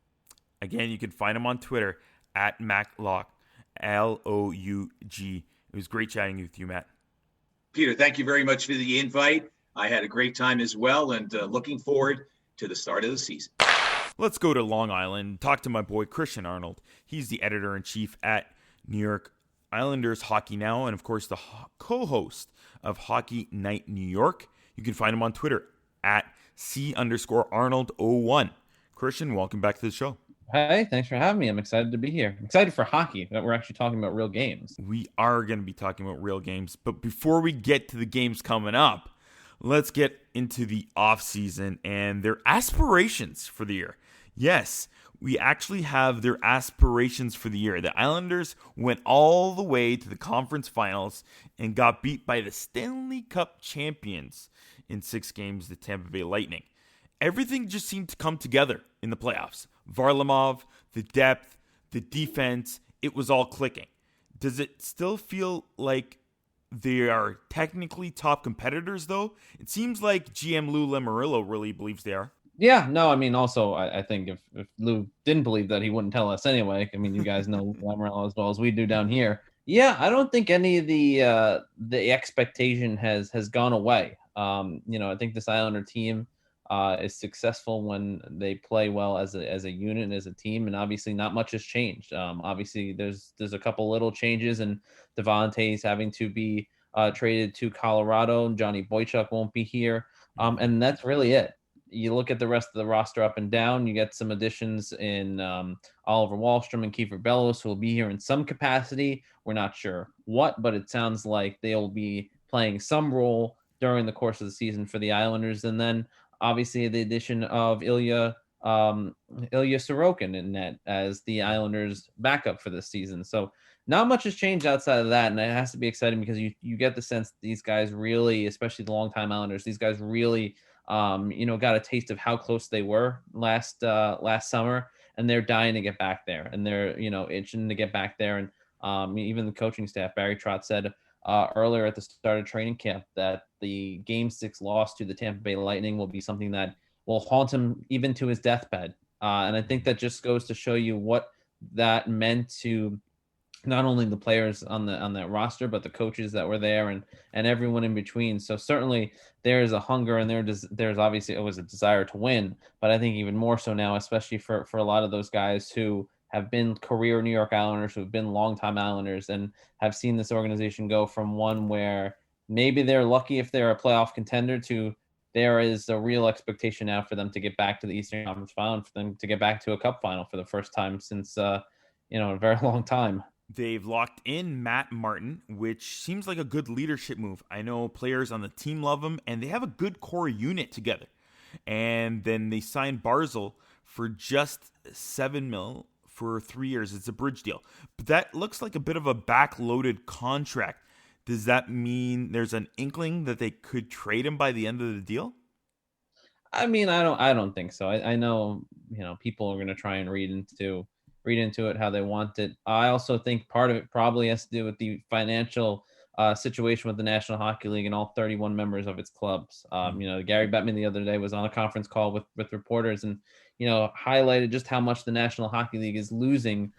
A: Again, you can find him on Twitter at MacLoug, Loug. It was great chatting with you, Matt.
D: Peter, thank you very much for the invite. I had a great time as well, and looking forward to the start of the season.
A: Let's go to Long Island, talk to my boy Christian Arnold. He's the editor-in-chief at New York Islanders Hockey Now, and of course the co-host of Hockey Night New York. You can find him on Twitter at C_Arnold01. Christian, welcome back to the show.
E: Hey, thanks for having me. I'm excited to be here. I'm excited for hockey, that we're actually talking about real games.
A: We are going to be talking about real games, but before we get to the games coming up, let's get into the offseason and their aspirations for the year. Yes, we actually have their aspirations for the year. The Islanders went all the way to the conference finals and got beat by the Stanley Cup champions in 6 games, the Tampa Bay Lightning. Everything just seemed to come together in the playoffs. Varlamov, the depth, the defense, it was all clicking. Does it still feel like they are technically top competitors, though? It seems like GM Lou Lamoriello really believes they are.
E: Yeah, no, I mean, also, I think if Lou didn't believe that, he wouldn't tell us anyway. I mean, you guys know Lamoriello as well as we do down here. Yeah, I don't think any of the expectation has gone away. I think this Islander team is successful when they play well as a unit and as a team, and obviously not much has changed. Obviously there's a couple little changes, and Devontae's having to be traded to Colorado. Johnny Boychuk won't be here, and that's really it. You look at the rest of the roster up and down, you get some additions in Oliver Wahlstrom and Kiefer Bellows, who will be here in some capacity. We're not sure what, but it sounds like they'll be playing some role during the course of the season for the Islanders. And then obviously the addition of Ilya Sorokin in net as the Islanders backup for this season. So not much has changed outside of that. And it has to be exciting because you get the sense that these guys really, especially the longtime Islanders, these guys really, got a taste of how close they were last summer, and they're dying to get back there, and they're, itching to get back there. And Even the coaching staff, Barry Trotz said earlier at the start of training camp that the Game 6 loss to the Tampa Bay Lightning will be something that will haunt him even to his deathbed. And I think that just goes to show you what that meant to not only the players on that roster, but the coaches that were there and everyone in between. So certainly there is a hunger and there's obviously always a desire to win, but I think even more so now, especially for a lot of those guys who have been career New York Islanders, who have been longtime Islanders and have seen this organization go from one where maybe they're lucky if they're a playoff contender to there is a real expectation now for them to get back to the Eastern Conference Final and for them to get back to a Cup final for the first time since, a very long time.
A: They've locked in Matt Martin, which seems like a good leadership move. I know players on the team love him, and they have a good core unit together. And then they signed Barzal for just $7 million for 3 years. It's a bridge deal. But that looks like a bit of a back-loaded contract. Does that mean there's an inkling that they could trade him by the end of the deal?
E: I mean, I don't think so. I know, people are going to try and read into it how they want it. I also think part of it probably has to do with the financial situation with the National Hockey League and all 31 members of its clubs. Gary Bettman the other day was on a conference call with reporters and, highlighted just how much the National Hockey League is losing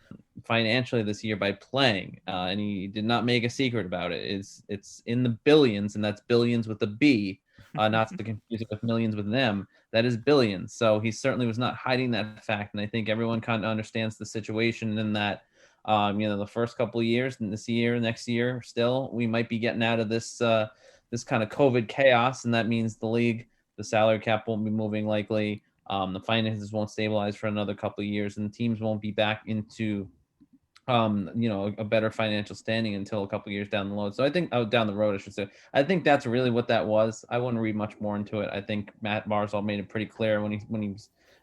E: financially this year by playing. And he did not make a secret about it. It's in the billions, and that's billions with a B, not to confuse it with millions with an M. That is billions. So he certainly was not hiding that fact. And I think everyone kind of understands the situation in that, the first couple of years and this year, next year, still, we might be getting out of this kind of COVID chaos. And that means the league, the salary cap won't be moving likely. The finances won't stabilize for another couple of years, and teams won't be back into, a better financial standing until a couple of years down the road. So I think down the road, I should say. I think that's really what that was. I wouldn't read much more into it. I think Matt Barzal made it pretty clear when he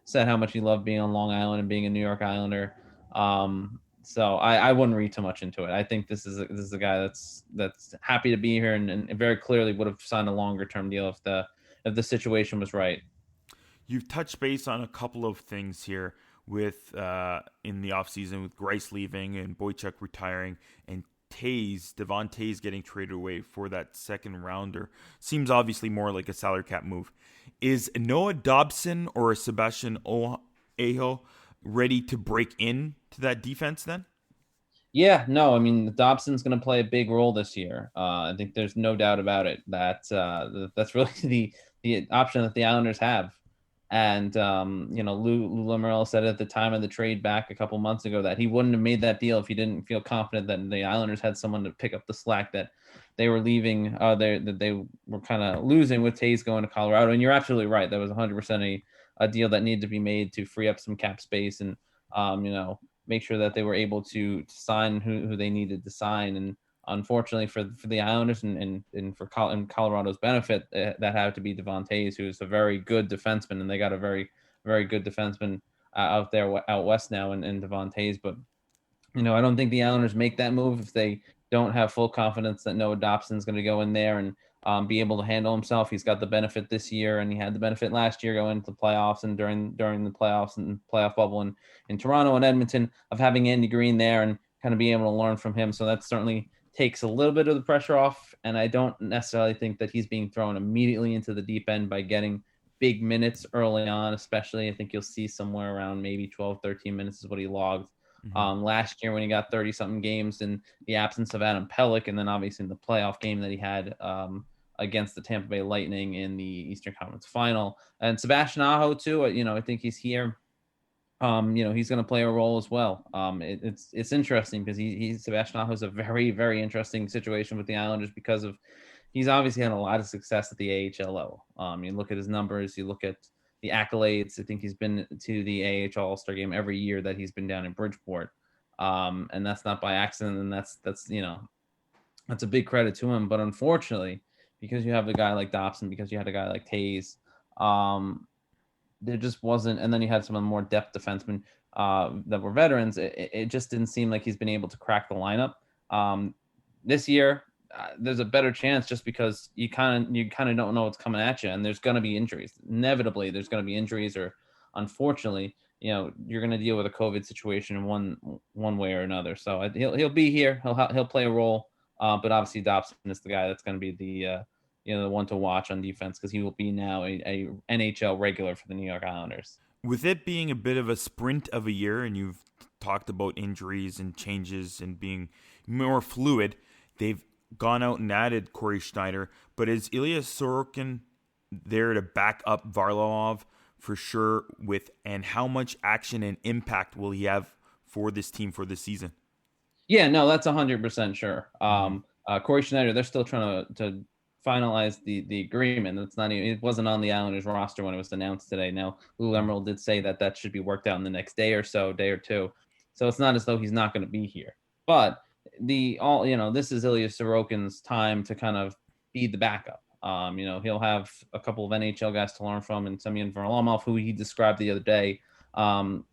E: said how much he loved being on Long Island and being a New York Islander. So I wouldn't read too much into it. I think this is a guy that's happy to be here and very clearly would have signed a longer term deal if the situation was right.
A: You've touched base on a couple of things here with in the offseason with Greiss leaving and Boychuk retiring and Devon Tays getting traded away for that second rounder. Seems obviously more like a salary cap move. Is Noah Dobson or a Sebastian Aho ready to break in to that defense then?
E: Yeah, no, I mean, Dobson's going to play a big role this year. I think there's no doubt about it that that's really the option that the Islanders have. And, Lou Lamoriello said at the time of the trade back a couple months ago that he wouldn't have made that deal if he didn't feel confident that the Islanders had someone to pick up the slack that they were leaving, that they were kind of losing with Tays going to Colorado. And you're absolutely right. That was 100% a deal that needed to be made to free up some cap space and, make sure that they were able to sign who they needed to sign. And unfortunately for the Islanders and for Colorado's benefit, that had to be Devon Tays, who's a very good defenseman, and they got a very, very good defenseman out west now in Devon Tays. But, I don't think the Islanders make that move if they don't have full confidence that Noah Dobson's going to go in there and be able to handle himself. He's got the benefit this year, and he had the benefit last year going into the playoffs and during the playoffs and playoff bubble in Toronto and Edmonton of having Andy Green there and kind of being able to learn from him. So that certainly takes a little bit of the pressure off, and I don't necessarily think that he's being thrown immediately into the deep end by getting big minutes early on, especially. I think you'll see somewhere around maybe 12, 13 minutes is what he logged last year when he got 30-something games in the absence of Adam Pelech, and then obviously in the playoff game that he had against the Tampa Bay Lightning in the Eastern Conference Final. And Sebastian Aho, too, I think he's here. He's going to play a role as well. It's interesting because Sebastian Aho is a very, very interesting situation with the Islanders because of he's obviously had a lot of success at the AHL level. You look at his numbers, you look at the accolades. I think he's been to the AHL All-Star game every year that he's been down in Bridgeport. And that's not by accident. And that's a big credit to him. But unfortunately, because you have a guy like Dobson, because you had a guy like Tays, there just wasn't, and then you had some of the more depth defensemen that were veterans. It just didn't seem like he's been able to crack the lineup. This year, there's a better chance just because you kind of don't know what's coming at you, and there's going to be injuries. Inevitably, there's going to be injuries, or unfortunately, you're going to deal with a COVID situation in one way or another. So he'll be here. He'll play a role. But obviously Dobson is the guy that's going to be the one to watch on defense, because he will be now a NHL regular for the New York Islanders.
A: With it being a bit of a sprint of a year, and you've talked about injuries and changes and being more fluid, they've gone out and added Corey Schneider. But is Ilya Sorokin there to back up Varlamov for sure? And how much action and impact will he have for this team for this season?
E: Yeah, no, that's 100% sure. Corey Schneider, they're still trying to finalize the agreement. It wasn't on the Islanders roster when it was announced today. Now, Lou Emerald did say that should be worked out in the next day or two. So it's not as though he's not going to be here. But this is Ilya Sorokin's time to kind of be the backup. He'll have a couple of NHL guys to learn from, and Semyon Varlamov, who he described the other day.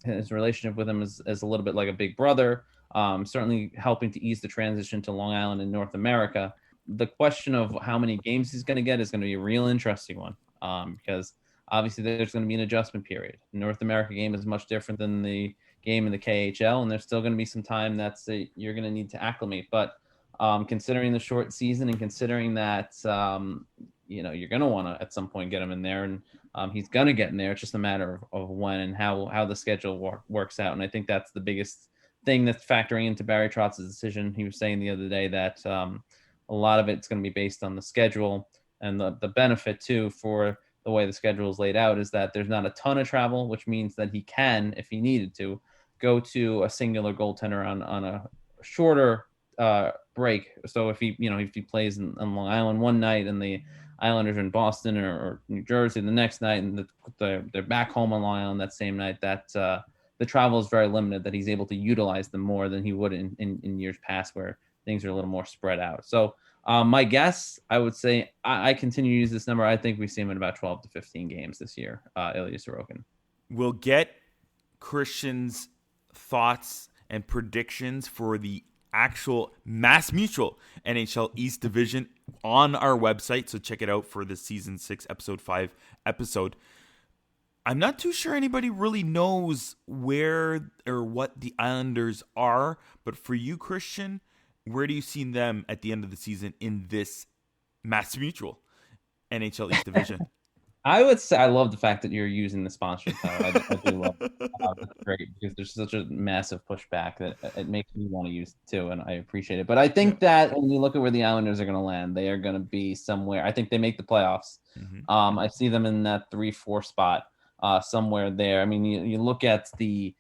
E: His relationship with him is a little bit like a big brother. Certainly helping to ease the transition to Long Island in North America. The question of how many games he's going to get is going to be a real interesting one, because obviously there's going to be an adjustment period. The North America game is much different than the game in the KHL, and there's still going to be some time you're going to need to acclimate. But considering the short season and considering that you're going to want to at some point get him in there, and he's going to get in there. It's just a matter of when and how the schedule works out. And I think that's the biggest thing that's factoring into Barry Trotz's decision. He was saying the other day that a lot of it's going to be based on the schedule, and the benefit too for the way the schedule is laid out is that there's not a ton of travel, which means that he can, if he needed to, go to a singular goaltender on a shorter break. So if he plays in Long Island one night and the Islanders are in Boston or New Jersey the next night, and they're back home on Long Island that same night, that the travel is very limited, that he's able to utilize them more than he would in years past where things are a little more spread out. So my guess, I would say, I continue to use this number. I think we see him in about 12 to 15 games this year, Ilya Sorokin.
A: We'll get Christian's thoughts and predictions for the actual Mass Mutual NHL East Division on our website, so check it out for the Season 6, Episode 5 episode. I'm not too sure anybody really knows where or what the Islanders are, but for you, Christian, where do you see them at the end of the season in this Mass Mutual NHL East Division?
E: I would say I love the fact that you're using the sponsorship title. I do love it. That's great, because there's such a massive pushback that it makes me want to use it too, and I appreciate it. But I think that when you look at where the Islanders are going to land, they are going to be somewhere. I think they make the playoffs. Mm-hmm. I see them in that 3-4 spot, somewhere there. I mean, you look at the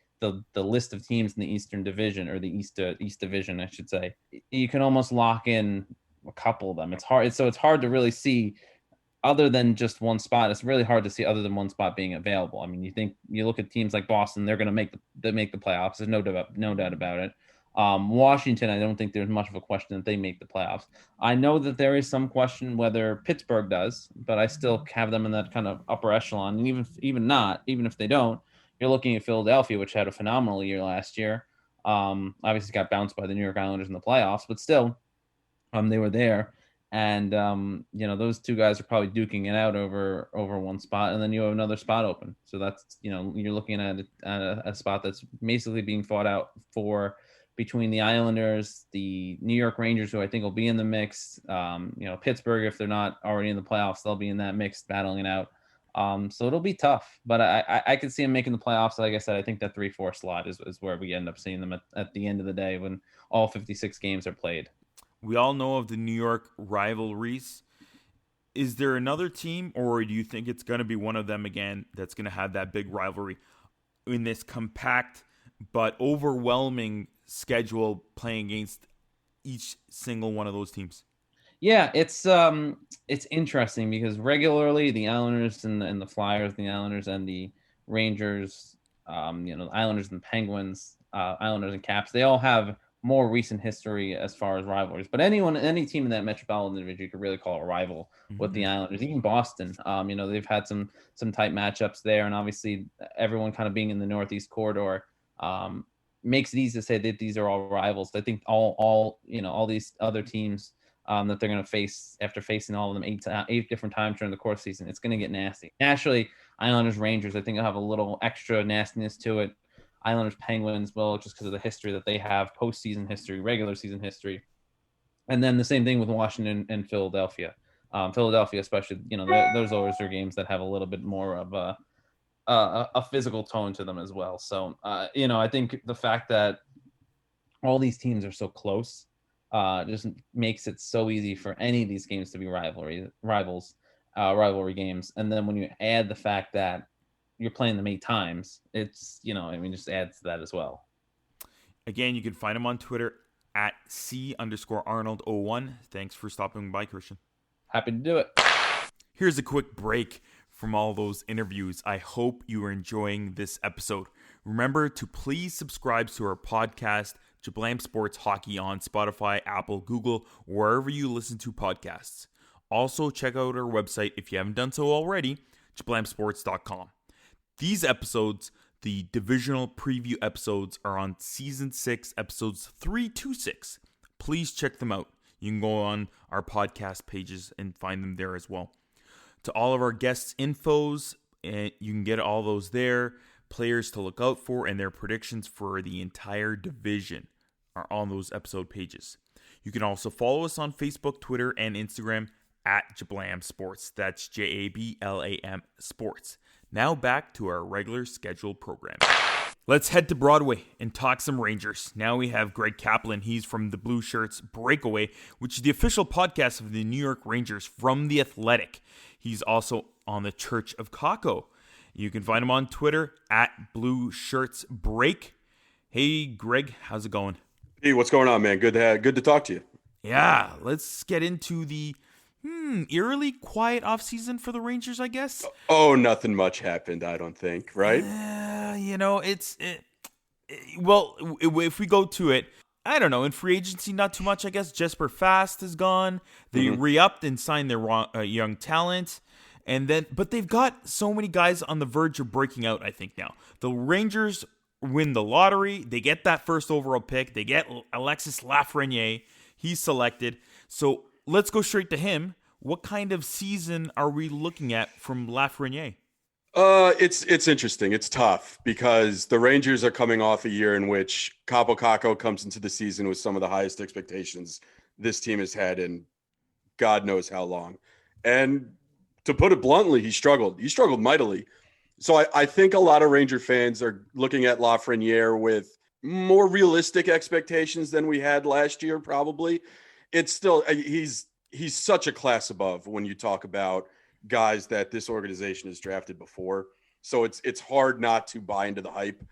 E: list of teams in the Eastern Division, or the East Division, I should say. You can almost lock in a couple of them. It's hard to really see. Other than just one spot, it's really hard to see other than one spot being available. I mean, you look at teams like Boston, they're going to make the playoffs. There's no doubt about it. Washington, I don't think there's much of a question that they make the playoffs. I know that there is some question whether Pittsburgh does, but I still have them in that kind of upper echelon. And even if they don't, you're looking at Philadelphia, which had a phenomenal year last year. Obviously got bounced by the New York Islanders in the playoffs, but still, they were there. And, those two guys are probably duking it out over one spot, and then you have another spot open. So that's, you're looking at a spot that's basically being fought out for between the Islanders, the New York Rangers, who I think will be in the mix. Pittsburgh, if they're not already in the playoffs, they'll be in that mix battling it out. So it'll be tough, but I could see them making the playoffs. Like I said, I think that 3-4 slot is where we end up seeing them at the end of the day when all 56 games are played.
A: We all know of the New York rivalries. Is there another team, or do you think it's going to be one of them again that's going to have that big rivalry in this compact but overwhelming schedule playing against each single one of those teams?
E: Yeah, it's interesting because regularly the Islanders and the Flyers, the Islanders and the Rangers, the Islanders and Penguins, Islanders and Caps, they all have more recent history as far as rivalries. But any team in that Metropolitan Division you could really call a rival with the Islanders. Even Boston, they've had some tight matchups there, and obviously everyone kind of being in the Northeast corridor makes it easy to say that these are all rivals. I think all these other teams that they're going to face after facing all of them eight different times during the course of the season. It's going to get nasty. Naturally, Islanders, Rangers, I think they'll have a little extra nastiness to it. Islanders, Penguins, well, just because of the history that they have, postseason history, regular season history. And then the same thing with Washington and Philadelphia. Philadelphia, especially, those always are games that have a little bit more of a physical tone to them as well. So, I think the fact that all these teams are so close just makes it so easy for any of these games to be rivalry games. And then when you add the fact that you're playing them 8 times, it's, just adds to that as well.
A: Again, you can find him on Twitter at C_Arnold01. Thanks for stopping by, Christian.
E: Happy to do it.
A: Here's a quick break from all those interviews. I hope you are enjoying this episode. Remember to please subscribe to our podcast, Jablam Sports Hockey, on Spotify, Apple, Google, wherever you listen to podcasts. Also, check out our website if you haven't done so already, jablamsports.com. These episodes, the divisional preview episodes, are on Season 6, Episodes 3 to 6. Please check them out. You can go on our podcast pages and find them there as well. To all of our guests' infos, you can get all those there. Players to look out for and their predictions for the entire division are on those episode pages. You can also follow us on Facebook, Twitter, and Instagram at Jablam Sports. That's JABLAM Sports. Now back to our regular scheduled program. Let's head to Broadway and talk some Rangers. Now we have Greg Kaplan. He's from the Blue Shirts Breakaway, which is the official podcast of the New York Rangers from The Athletic. He's also on the Church of Kako. You can find him on Twitter at Blue Shirts Break. Hey, Greg, how's it going?
F: Hey, what's going on, man? Good to talk to you.
A: Yeah, let's get into the eerily quiet offseason for the Rangers, I guess.
F: Oh, nothing much happened, I don't think, right?
A: If we go to it, I don't know. In free agency, not too much, I guess. Jesper Fast is gone. They re-upped and signed their young talent. But they've got so many guys on the verge of breaking out, I think, now. The Rangers win the lottery. They get that first overall pick. They get Alexis Lafreniere. He's selected. So let's go straight to him. What kind of season are we looking at from Lafreniere?
F: It's interesting. It's tough because the Rangers are coming off a year in which Kaapo Kakko comes into the season with some of the highest expectations this team has had in God knows how long. And to put it bluntly, he struggled. He struggled mightily. So I think a lot of Ranger fans are looking at Lafreniere with more realistic expectations than we had last year, probably. It's still, he's such a class above when you talk about guys that this organization has drafted before. So it's hard not to buy into the hype.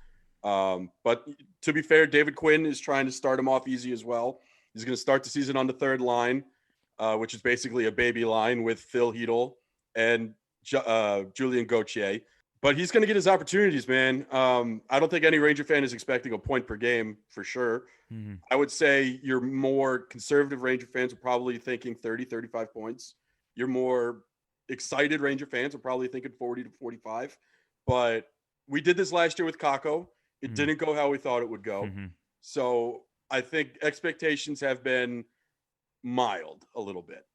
F: But to be fair, David Quinn is trying to start him off easy as well. He's going to start the season on the third line, which is basically a baby line with Phil Hedl and Julien Gauthier. But he's going to get his opportunities, man. I don't think any Ranger fan is expecting a point per game for sure. Mm-hmm. I would say your more conservative Ranger fans are probably thinking 30, 35 points. Your more excited Ranger fans are probably thinking 40 to 45. But we did this last year with Kakko. It didn't go how we thought it would go. Mm-hmm. So I think expectations have been mild a little bit.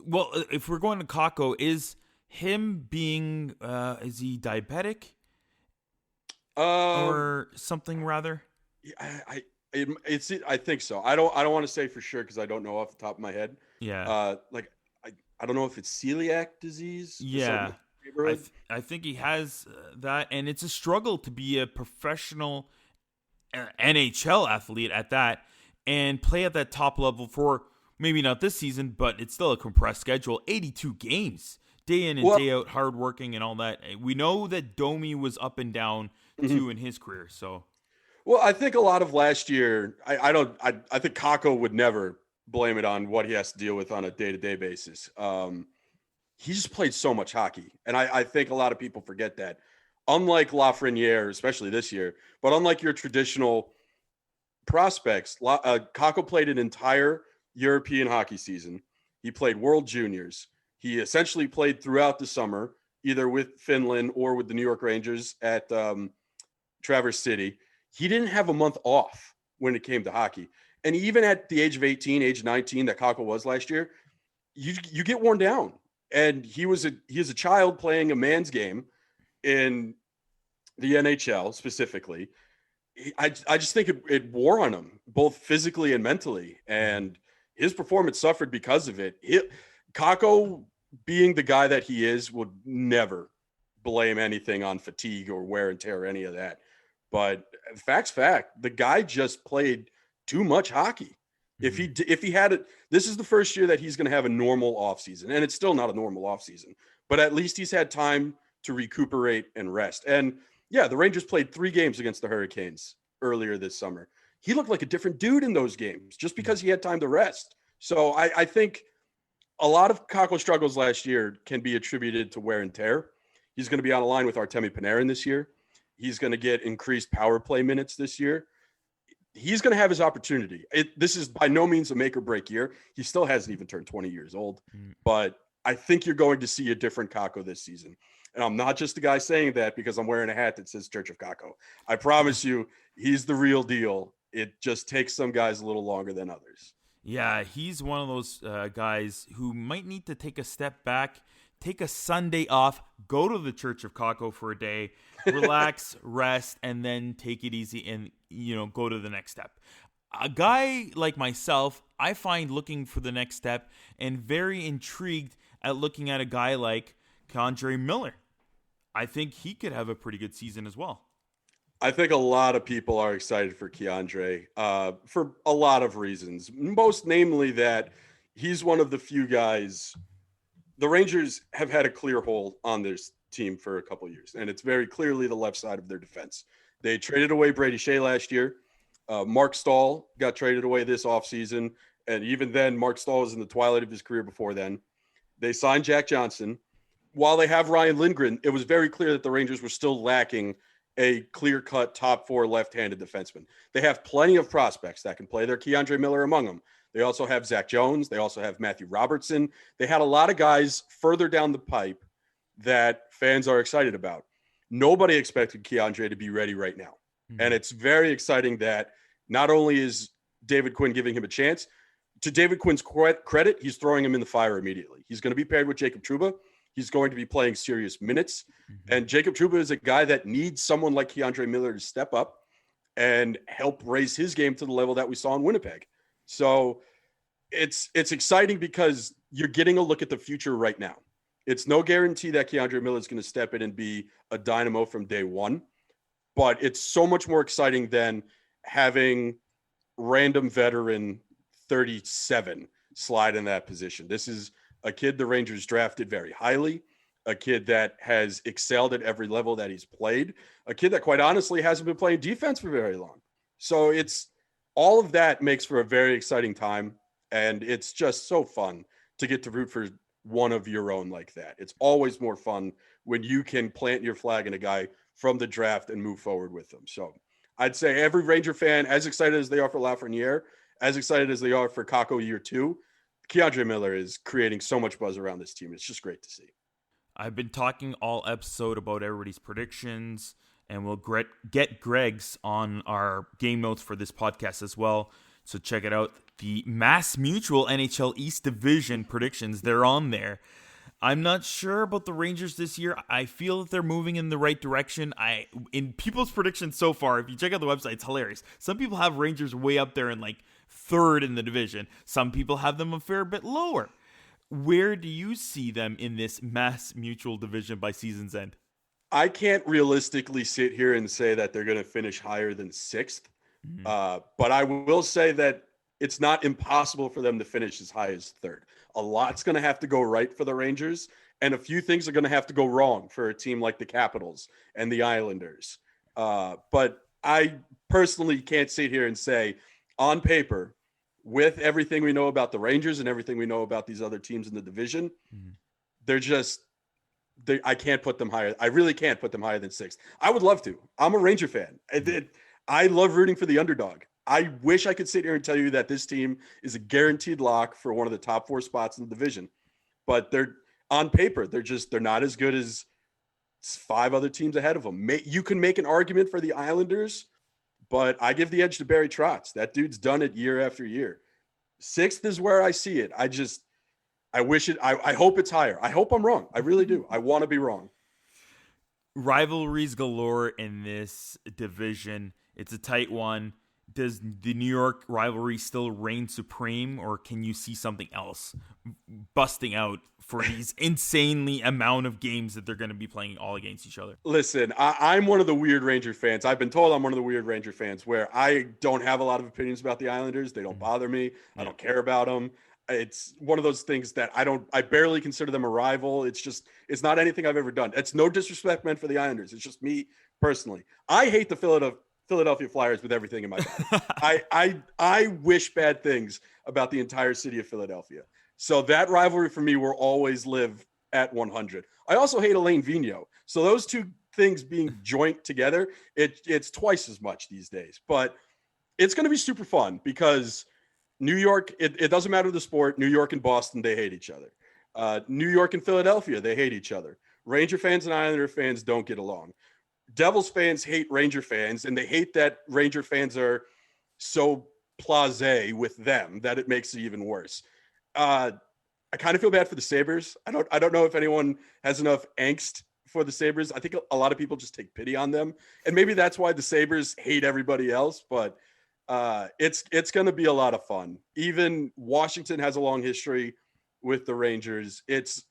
A: Well, if we're going to Kakko, is him being is he diabetic or something rather?
F: I think so. I don't want to say for sure because I don't know off the top of my head.
A: Yeah.
F: I don't know if it's celiac disease.
A: Yeah. I think he has that, and it's a struggle to be a professional NHL athlete at that and play at that top level for maybe not this season, but it's still a compressed schedule. 82 games, day in and day out, hardworking and all that. We know that Domi was up and down too in his career. So,
F: well, I think a lot of last year, I think Kakko would never blame it on what he has to deal with on a day-to-day basis. He just played so much hockey, and I think a lot of people forget that. Unlike Lafreniere, especially this year, but unlike your traditional prospects, Kakko played an entire European hockey season. He played World Juniors. He essentially played throughout the summer, either with Finland or with the New York Rangers at Traverse City. He didn't have a month off. when it came to hockey. And even at the age of 18, age 19 that Kakko was last year, you get worn down. And he is a child playing a man's game in the NHL specifically. I just think it wore on him, both physically and mentally. And his performance suffered because of it. Kakko, being the guy that he is, would never blame anything on fatigue or wear and tear or any of that. But fact, the guy just played too much hockey. If he had it, this is the first year that he's going to have a normal offseason, and it's still not a normal offseason, but at least he's had time to recuperate and rest. And yeah, the Rangers played 3 games against the Hurricanes earlier this summer. He looked like a different dude in those games just because he had time to rest. So I think a lot of Kakko's struggles last year can be attributed to wear and tear. He's going to be on a line with Artemi Panarin this year. He's going to get increased power play minutes this year. He's going to have his opportunity. This is by no means a make or break year. He still hasn't even turned 20 years old, but I think you're going to see a different Kakko this season. And I'm not just the guy saying that because I'm wearing a hat that says Church of Kakko. I promise you, he's the real deal. It just takes some guys a little longer than others.
A: Yeah, he's one of those guys who might need to take a step back, take a Sunday off, go to the Church of Kakko for a day, relax, rest, and then take it easy and, go to the next step. A guy like myself, I find looking for the next step and very intrigued at looking at a guy like K'Andre Miller. I think he could have a pretty good season as well.
F: I think a lot of people are excited for K'Andre for a lot of reasons, most namely that he's one of the few guys. The Rangers have had a clear hole on this team for a couple of years, and it's very clearly the left side of their defense. They traded away Brady Shea last year. Mark Stahl got traded away this offseason, and even then, Mark Stahl was in the twilight of his career before then. They signed Jack Johnson. While they have Ryan Lindgren, it was very clear that the Rangers were still lacking a clear-cut top 4 left-handed defenseman. They have plenty of prospects that can play there, K'Andre Miller among them. They also have Zach Jones. They also have Matthew Robertson. They had a lot of guys further down the pipe that fans are excited about. Nobody expected K'Andre to be ready right now. Mm-hmm. And it's very exciting that not only is David Quinn giving him a chance, to David Quinn's credit, he's throwing him in the fire immediately. He's going to be paired with Jakub Trouba. He's going to be playing serious minutes. Mm-hmm. And Jakub Trouba is a guy that needs someone like K'Andre Miller to step up and help raise his game to the level that we saw in Winnipeg. So it's exciting because you're getting a look at the future right now. It's no guarantee that K'Andre Miller is going to step in and be a dynamo from day one, but it's so much more exciting than having random veteran 37 slide in that position. This is a kid the Rangers drafted very highly, a kid that has excelled at every level that he's played, a kid that quite honestly hasn't been playing defense for very long. So it's all of that makes for a very exciting time. And it's just so fun to get to root for one of your own like that. It's always more fun when you can plant your flag in a guy from the draft and move forward with them. So I'd say every Ranger fan, as excited as they are for Lafreniere, as excited as they are for Kakko year 2, K'Andre Miller is creating so much buzz around this team. It's just great to see.
A: I've been talking all episode about everybody's predictions, and we'll get Greg's on our game notes for this podcast as well. So check it out. The Mass Mutual NHL East Division predictions, they're on there. I'm not sure about the Rangers this year. I feel that they're moving in the right direction. In people's predictions so far, if you check out the website, it's hilarious. Some people have Rangers way up there in like 3rd in the division. Some people have them a fair bit lower. Where do you see them in this Mass Mutual division by season's end?
F: I can't realistically sit here and say that they're going to finish higher than 6th. Mm-hmm. But I will say that it's not impossible for them to finish as high as 3rd. A lot's going to have to go right for the Rangers, and a few things are going to have to go wrong for a team like the Capitals and the Islanders. But I personally can't sit here and say, on paper, with everything we know about the Rangers and everything we know about these other teams in the division, mm-hmm. I can't put them higher. I really can't put them higher than 6th. I would love to. I'm a Ranger fan. I love rooting for the underdog. I wish I could sit here and tell you that this team is a guaranteed lock for one of the top 4 spots in the division, but they're on paper. They're not as good as 5 other teams ahead of them. You can make an argument for the Islanders, but I give the edge to Barry Trotz. That dude's done it year after year. 6th is where I see it. I wish it. I hope it's higher. I hope I'm wrong. I really do. I want to be wrong.
A: Rivalries galore in this division. It's a tight one. Does the New York rivalry still reign supreme, or can you see something else busting out for these insanely amount of games that they're going to be playing all against each other?
F: Listen, I'm one of the weird Ranger fans. I've been told I'm one of the weird Ranger fans where I don't have a lot of opinions about the Islanders. They don't bother me. I don't care about them. It's one of those things that I barely consider them a rival. It's not anything I've ever done. It's no disrespect meant for the Islanders. It's just me personally. I hate the Philadelphia Flyers with everything in my body. I wish bad things about the entire city of Philadelphia. So that rivalry for me will always live at 100. I also hate Alain Vigneault. So those two things being joint together, it's twice as much these days. But it's going to be super fun because New York, it doesn't matter the sport. New York and Boston, they hate each other. New York and Philadelphia, they hate each other. Ranger fans and Islander fans don't get along. Devils fans hate Ranger fans, and they hate that Ranger fans are so blasé with them that it makes it even worse. I kind of feel bad for the Sabres. I don't know if anyone has enough angst for the Sabres. I think a lot of people just take pity on them, and maybe that's why the Sabres hate everybody else. But it's going to be a lot of fun. Even Washington has a long history with the Rangers. It's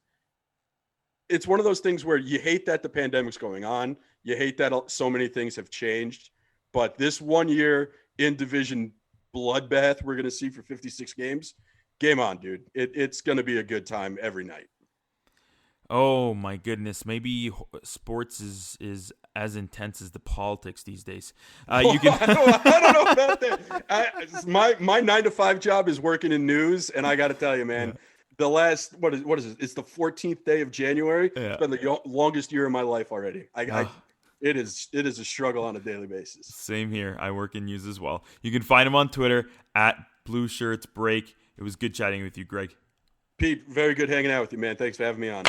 F: one of those things where you hate that the pandemic's going on. You hate that so many things have changed. But this 1 year in division bloodbath we're going to see for 56 games, game on, dude. It's going to be a good time every night.
A: Oh, my goodness. Maybe sports is as intense as the politics these days. You can.
F: I don't know about that. My 9-to-5 job is working in news, and I got to tell you, man. Yeah. The last, what is it? It's the 14th day of January. Yeah. It's been the longest year of my life already. It is a struggle on a daily basis.
A: Same here. I work in news as well. You can find him on Twitter at BlueShirtsBreak. It was good chatting with you, Greg.
F: Pete, very good hanging out with you, man. Thanks for having me on.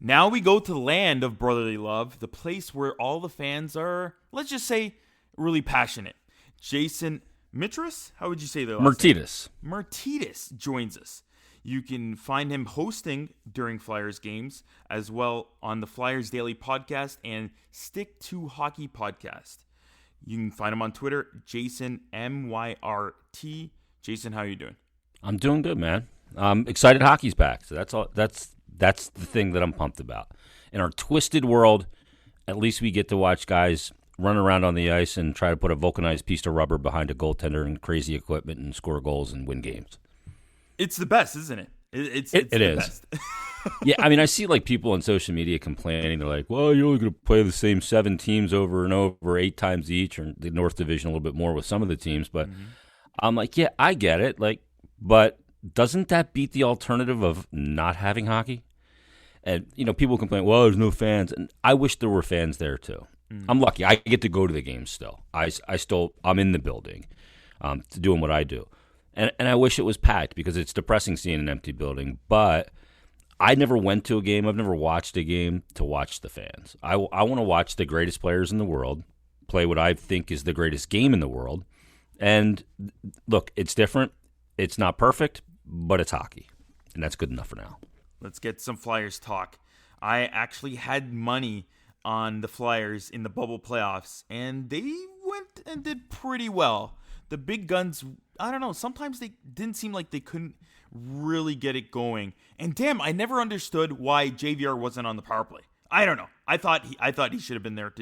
A: Now we go to the land of brotherly love, the place where all the fans are, let's just say, really passionate. Jason Myrtetus? How would you say their last name? Myrtetus joins us. You can find him hosting during Flyers games, as well on the Flyers Daily Podcast and Stick to Hockey Podcast. You can find him on Twitter, Jason MYRT. Jason, how are you doing?
G: I'm doing good, man. I'm excited hockey's back. So that's all. That's the thing that I'm pumped about. In our twisted world, at least we get to watch guys run around on the ice and try to put a vulcanized piece of rubber behind a goaltender and crazy equipment and score goals and win games.
A: It's the best, isn't it? It's
G: the
A: is.
G: Best. Yeah, I mean, I see like people on social media complaining. They're like, well, you're only going to play the same 7 teams over and over 8 times each, or the North Division a little bit more with some of the teams. But I'm like, yeah, I get it. Like, but doesn't that beat the alternative of not having hockey? And, people complain, well, there's no fans. And I wish there were fans there too. I'm lucky. I get to go to the games still. I'm in the building doing what I do. And I wish it was packed because it's depressing seeing an empty building. But I never went to a game. I've never watched a game to watch the fans. I want to watch the greatest players in the world play what I think is the greatest game in the world. And look, it's different. It's not perfect, but it's hockey. And that's good enough for now.
A: Let's get some Flyers talk. I actually had money on the Flyers in the bubble playoffs, and they went and did pretty well. The big guns, I don't know, sometimes they didn't seem like they couldn't really get it going. And damn, I never understood why JVR wasn't on the power play. I don't know. I thought he should have been there,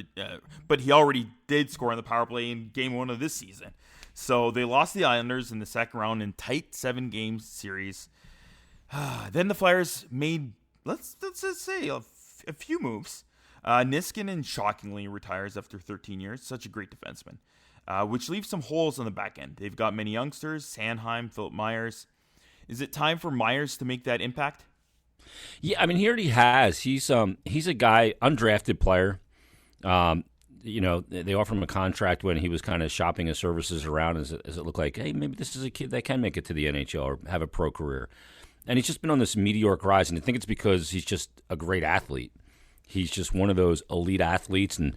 A: but he already did score on the power play in game 1 of this season. So they lost the Islanders in the second round in tight 7-game series. Then the Flyers made, let's just say, a few moves. Niskanen shockingly retires after 13 years. Such a great defenseman. Which leaves some holes on the back end. They've got many youngsters, Sanheim, Philip Myers. Is it time for Myers to make that impact?
G: Yeah, I mean, he already has. He's a guy, undrafted player. They offered him a contract when he was kind of shopping his services around as it looked like, hey, maybe this is a kid that can make it to the NHL or have a pro career. And he's just been on this meteoric rise, and I think it's because he's just a great athlete. He's just one of those elite athletes, and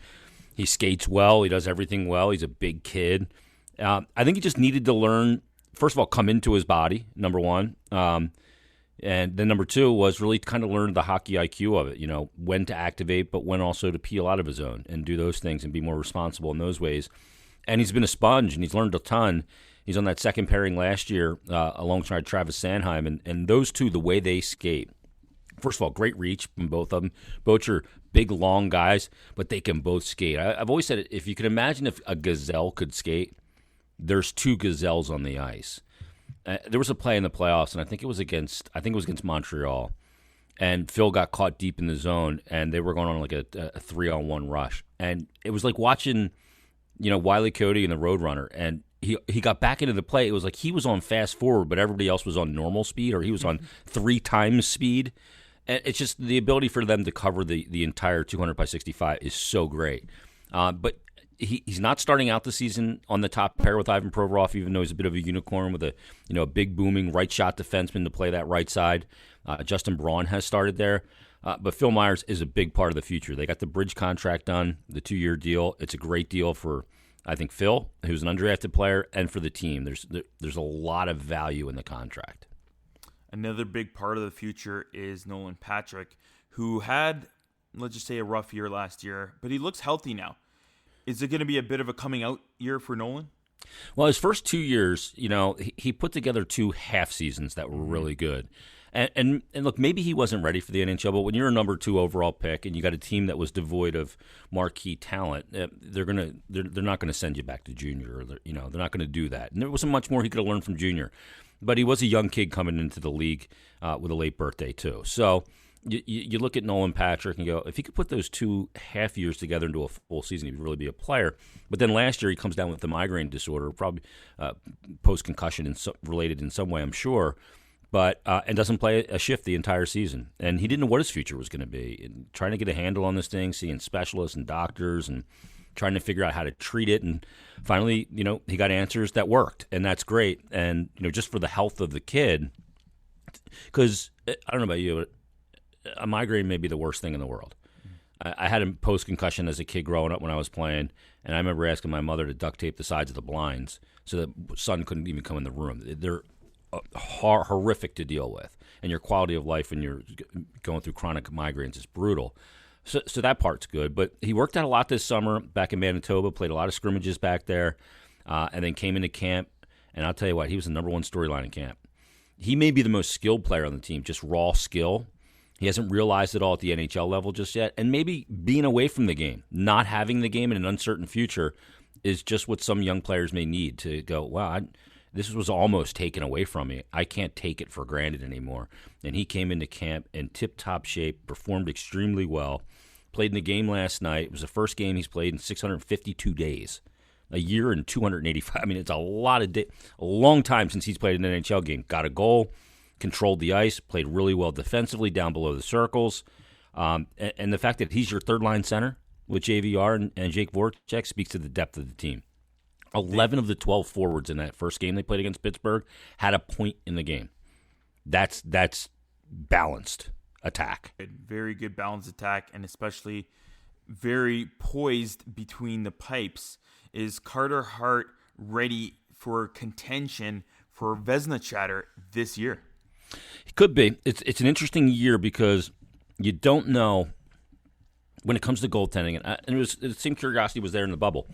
G: He skates well. He does everything well. He's a big kid. I think he just needed to learn, first of all, come into his body, number one. And then number two was really kind of learn the hockey IQ of it, when to activate, but when also to peel out of his zone and do those things and be more responsible in those ways. And he's been a sponge, and he's learned a ton. He's on that second pairing last year alongside Travis Sanheim. And those two, the way they skate, first of all, great reach from both of them. Both are big, long guys, but they can both skate. I've always said, if you can imagine if a gazelle could skate, there's two gazelles on the ice. There was a play in the playoffs, and I think it was against Montreal, and Phil got caught deep in the zone, and they were going on like a 3-on-1 rush, and it was like watching, Wile E. Coyote and the Roadrunner, and he got back into the play. It was like he was on fast forward, but everybody else was on normal speed, or he was on 3 times speed. And it's just the ability for them to cover the entire 200 by 65 is so great. But he's not starting out the season on the top pair with Ivan Provorov, even though he's a bit of a unicorn with a big booming right shot defenseman to play that right side. Justin Braun has started there. But Phil Myers is a big part of the future. They got the bridge contract done, the 2-year deal. It's a great deal for, I think, Phil, who's an undrafted player, and for the team. There's a lot of value in the contract.
A: Another big part of the future is Nolan Patrick, who had, let's just say, a rough year last year, but he looks healthy now. Is it going to be a bit of a coming out year for Nolan?
G: Well, his first 2 years, he put together 2 half seasons that were really good. And look, maybe he wasn't ready for the NHL, but when you're a number 2 overall pick and you got a team that was devoid of marquee talent, they're not going to send you back to junior. Or they're not going to do that. And there wasn't much more he could have learned from junior. But he was a young kid coming into the league with a late birthday, too. So you look at Nolan Patrick and go, if he could put those 2 half years together into a full season, he'd really be a player. But then last year he comes down with the migraine disorder, probably post-concussion related in some way, I'm sure, but and doesn't play a shift the entire season. And he didn't know what his future was going to be. And trying to get a handle on this thing, seeing specialists and doctors and trying to figure out how to treat it. And finally, he got answers that worked, and that's great. And, just for the health of the kid, because I don't know about you, but a migraine may be the worst thing in the world. I had a post-concussion as a kid growing up when I was playing, and I remember asking my mother to duct tape the sides of the blinds so that the sun couldn't even come in the room. They're horrific to deal with, and your quality of life when you're going through chronic migraines is brutal. So that part's good. But he worked out a lot this summer back in Manitoba, played a lot of scrimmages back there, and then came into camp. And I'll tell you what, he was the number 1 storyline in camp. He may be the most skilled player on the team, just raw skill. He hasn't realized it all at the NHL level just yet. And maybe being away from the game, not having the game in an uncertain future is just what some young players may need to go, wow, this was almost taken away from me. I can't take it for granted anymore. And he came into camp in tip-top shape, performed extremely well, played in the game last night. It was the first game he's played in 652 days, a year and 285. I mean, it's a long time since he's played an NHL game. Got a goal, controlled the ice, played really well defensively down below the circles. And the fact that he's your third-line center with JVR and Jake Voracek speaks to the depth of the team. 11 of the 12 forwards in that first game they played against Pittsburgh had a point in the game. That's balanced attack.
A: Very good balanced attack, and especially very poised between the pipes. Is Carter Hart ready for contention for Vezina chatter this year?
G: He could be. It's an interesting year because you don't know when it comes to goaltending. And the same curiosity was there in the bubble.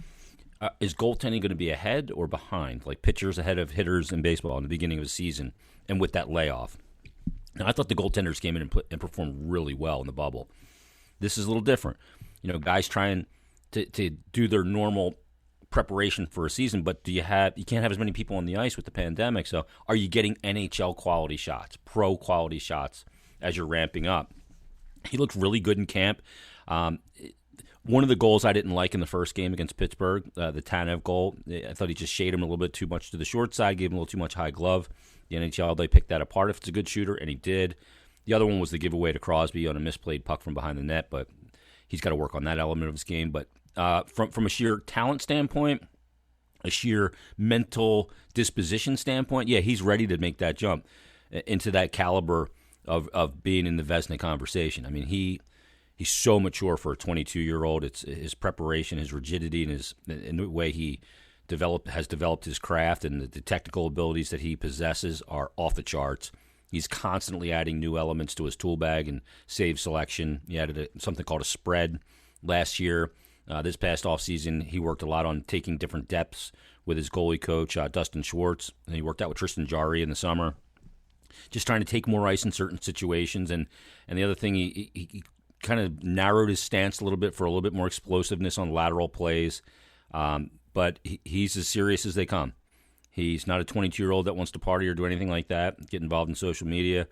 G: Is goaltending going to be ahead or behind, like pitchers ahead of hitters in baseball in the beginning of the season and with that layoff? Now, I thought the goaltenders came in and performed really well in the bubble. This is a little different. Guys trying to do their normal preparation for a season, but you can't have as many people on the ice with the pandemic. So are you getting NHL quality shots, pro quality shots as you're ramping up? He looked really good in camp. One of the goals I didn't like in the first game against Pittsburgh, the Tanev goal, I thought he just shaded him a little bit too much to the short side, gave him a little too much high glove. The NHL, they picked that apart if it's a good shooter, and he did. The other one was the giveaway to Crosby on a misplayed puck from behind the net, but he's got to work on that element of his game. But from a sheer talent standpoint, a sheer mental disposition standpoint, yeah, he's ready to make that jump into that caliber of being in the Vezina conversation. I mean, he He's so mature for a 22-year-old. It's his preparation, his rigidity, and the way he has developed his craft, and the technical abilities that he possesses are off the charts. He's constantly adding new elements to his tool bag and save selection. He added something called a spread last year. This past offseason, he worked a lot on taking different depths with his goalie coach, Dustin Schwartz. And he worked out with Tristan Jarry in the summer, just trying to take more ice in certain situations. And the other thing, he kind of narrowed his stance a little bit for a little bit more explosiveness on lateral plays. But he's as serious as they come. He's not a 22-year-old that wants to party or do anything like that, get involved in social media.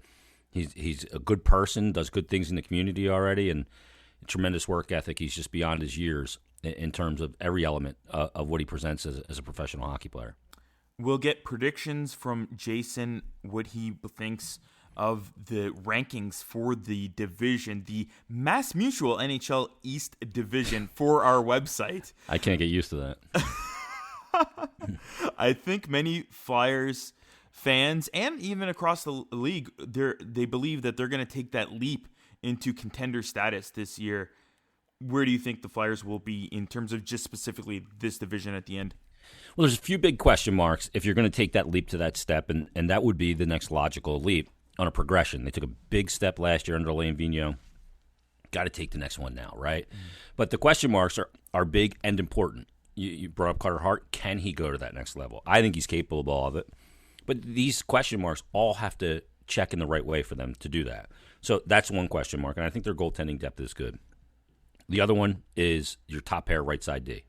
G: He's a good person, does good things in the community already, and a tremendous work ethic. He's just beyond his years in terms of every element of what he presents as a professional hockey player.
A: We'll get predictions from Jason, what he thinks of the rankings for the division, the Mass Mutual NHL East Division, for our website.
G: I can't get used to that.
A: I think many Flyers fans, and even across the league, they believe that they're going to take that leap into contender status this year. Where do you think the Flyers will be in terms of just specifically this division at the end?
G: Well, there's a few big question marks if you're going to take that leap to that step, and that would be the next logical leap on a progression. They took a big step last year under Alain Vigneault. Got to take the next one now, right? But the question marks are big and important. You brought up Carter Hart. Can he go to that next level? I think he's capable of it. But these question marks all have to check in the right way for them to do that. So that's one question mark, and I think their goaltending depth is good. The other one is your top pair right side D,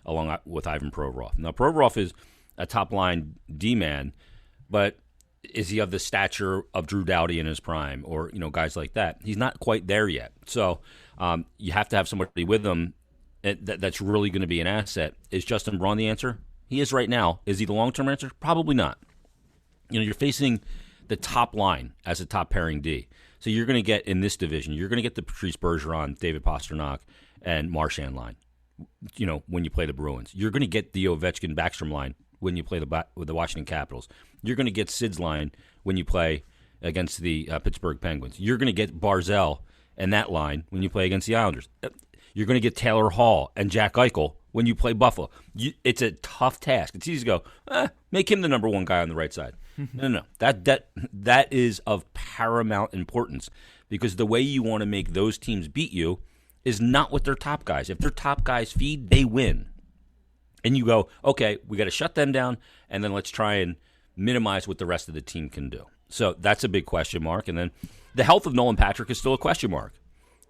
G: along with Ivan Provorov. Now, Provorov is a top-line D-man, but is he of the stature of Drew Doughty in his prime, or guys like that? He's not quite there yet. So you have to have somebody with him that's really going to be an asset. Is Justin Braun the answer? He is right now. Is he the long-term answer? Probably not. You're facing the top line as a top pairing D. So you're going to get, in this division, you're going to get the Patrice Bergeron, David Pastrnak, and Marchand line, when you play the Bruins. You're going to get the Ovechkin-Backstrom line when you play with the Washington Capitals. You're going to get Sid's line when you play against the Pittsburgh Penguins. You're going to get Barzal and that line when you play against the Islanders. You're going to get Taylor Hall and Jack Eichel when you play Buffalo. It's a tough task. It's easy to go, make him the number one guy on the right side. No. That is of paramount importance, because the way you want to make those teams beat you is not with their top guys. If their top guys feed, they win. And you go, okay, we got to shut them down, and then let's try and minimize what the rest of the team can do. So that's a big question mark. And then the health of Nolan Patrick is still a question mark.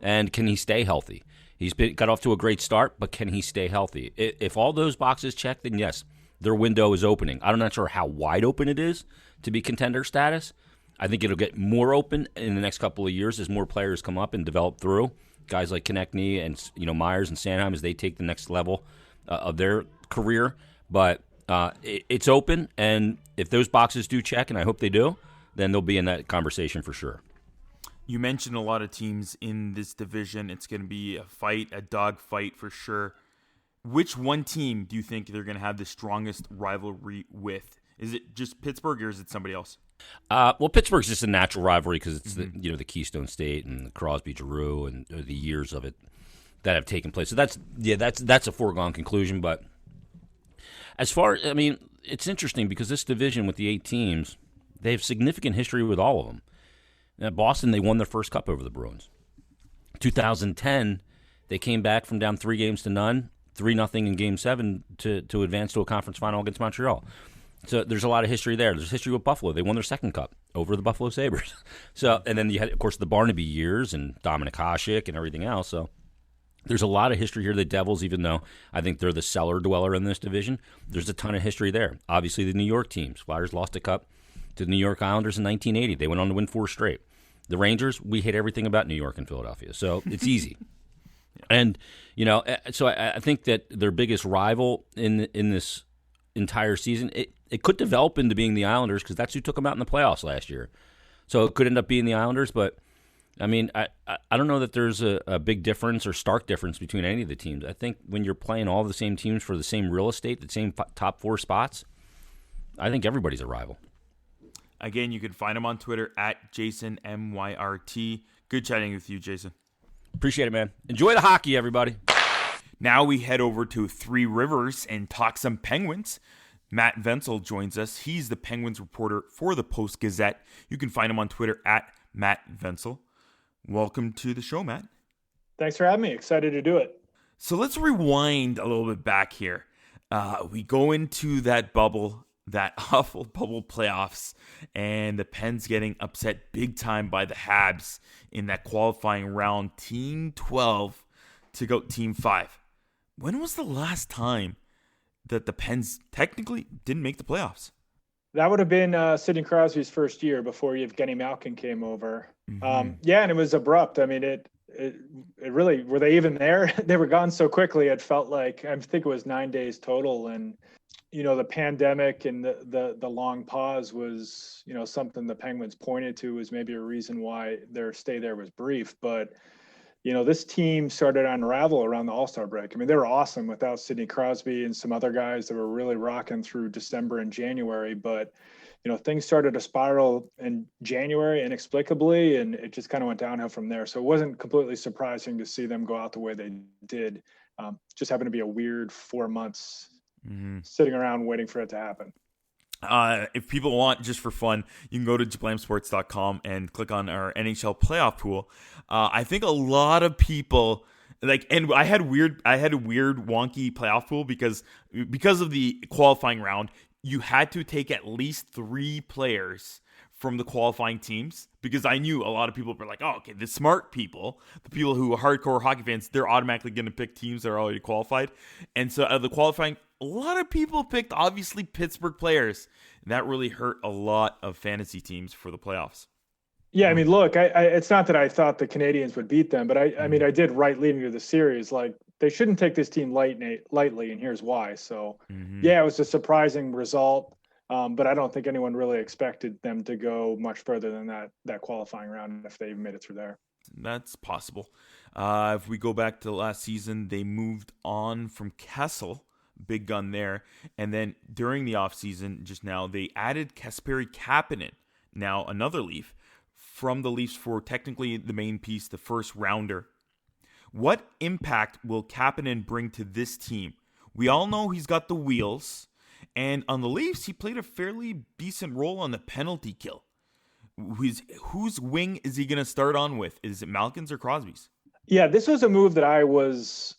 G: And can he stay healthy? He's got off to a great start, but can he stay healthy? If all those boxes check, then yes, their window is opening. I'm not sure how wide open it is to be contender status. I think it'll get more open in the next couple of years as more players come up and develop through. Guys like Konechny and Myers and Sanheim as they take the next level of their career. But it's open, and if those boxes do check, and I hope they do, then they'll be in that conversation for sure.
A: You mentioned a lot of teams in this division. It's going to be a dog fight for sure. Which one team do you think they're going to have the strongest rivalry with? Is it just Pittsburgh, or is it somebody else?
G: Well, Pittsburgh's just a natural rivalry because it's the Keystone State and the Crosby, Giroux, and the years of it that have taken place. So that's a foregone conclusion. But as far, it's interesting because this division with the 8 teams, they have significant history with all of them. At Boston, they won their first cup over the Bruins. 2010, they came back from down 3-0 3-0 in Game 7 to advance to a conference final against Montreal. So there's a lot of history there. There's history with Buffalo. They won their second cup over the Buffalo Sabres. And then you had, of course, the Barnaby years and Dominik Hasek and everything else. So there's a lot of history here. The Devils, even though I think they're the cellar dweller in this division, there's a ton of history there. Obviously, the New York teams. Flyers lost a cup to the New York Islanders in 1980. They went on to win 4 straight. The Rangers, we hate everything about New York and Philadelphia, so it's easy. And, so I think that their biggest rival in this entire season, it could develop into being the Islanders because that's who took them out in the playoffs last year. So it could end up being the Islanders, but, I don't know that there's a big difference or stark difference between any of the teams. I think when you're playing all the same teams for the same real estate, the same top 4 spots, I think everybody's a rival.
A: Again, you can find him on Twitter at JasonMYRT. Good chatting with you, Jason.
G: Appreciate it, man. Enjoy the hockey, everybody.
A: Now we head over to Three Rivers and talk some Penguins. Matt Vensel joins us. He's the Penguins reporter for the Post-Gazette. You can find him on Twitter at Matt Vensel. Welcome to the show, Matt.
H: Thanks for having me. Excited to do it.
A: So let's rewind a little bit back here. We go into that bubble, that awful bubble playoffs, and the Pens getting upset big time by the Habs in that qualifying round, Team 12 to go Team 5. When was the last time that the Pens technically didn't make the playoffs?
H: That would have been Sidney Crosby's first year before Evgeny Malkin came over. And it was abrupt. I mean, it really, were they even there? They were gone so quickly. It felt like, I think it was 9 days total. And, the pandemic and the long pause was, something the Penguins pointed to as maybe a reason why their stay there was brief. But, this team started to unravel around the All-Star break. I mean, they were awesome without Sidney Crosby and some other guys that were really rocking through December and January. But, things started to spiral in January inexplicably, and it just kind of went downhill from there. So it wasn't completely surprising to see them go out the way they did. Just happened to be a weird 4 months sitting around waiting for it to happen.
A: If people want, just for fun, you can go to jablamsports.com and click on our NHL playoff pool. I think a lot of people and I had a weird wonky playoff pool because of the qualifying round. You had to take at least 3 players from the qualifying teams, because I knew a lot of people were like, oh, okay, the smart people, the people who are hardcore hockey fans, they're automatically going to pick teams that are already qualified. And so out of the qualifying, a lot of people picked, obviously, Pittsburgh players. And that really hurt a lot of fantasy teams for the playoffs.
H: Yeah, I mean, look, it's not that I thought the Canadians would beat them, but I mean, I did right leading to the series. Like, they shouldn't take this team lightly, and here's why. So, yeah, it was a surprising result, but I don't think anyone really expected them to go much further than that qualifying round if they even made it through there.
A: That's possible. If we go back to last season, they moved on from Kessel, big gun there, and then during the offseason, just now, they added Kasperi Kapanen, now another Leaf, from the Leafs for technically the main piece, the first rounder. What impact will Kapanen bring to this team? We all know he's got the wheels, and on the Leafs, he played a fairly decent role on the penalty kill. Whose wing is he going to start on with? Is it Malkin's or Crosby's?
H: Yeah, this was a move that I was,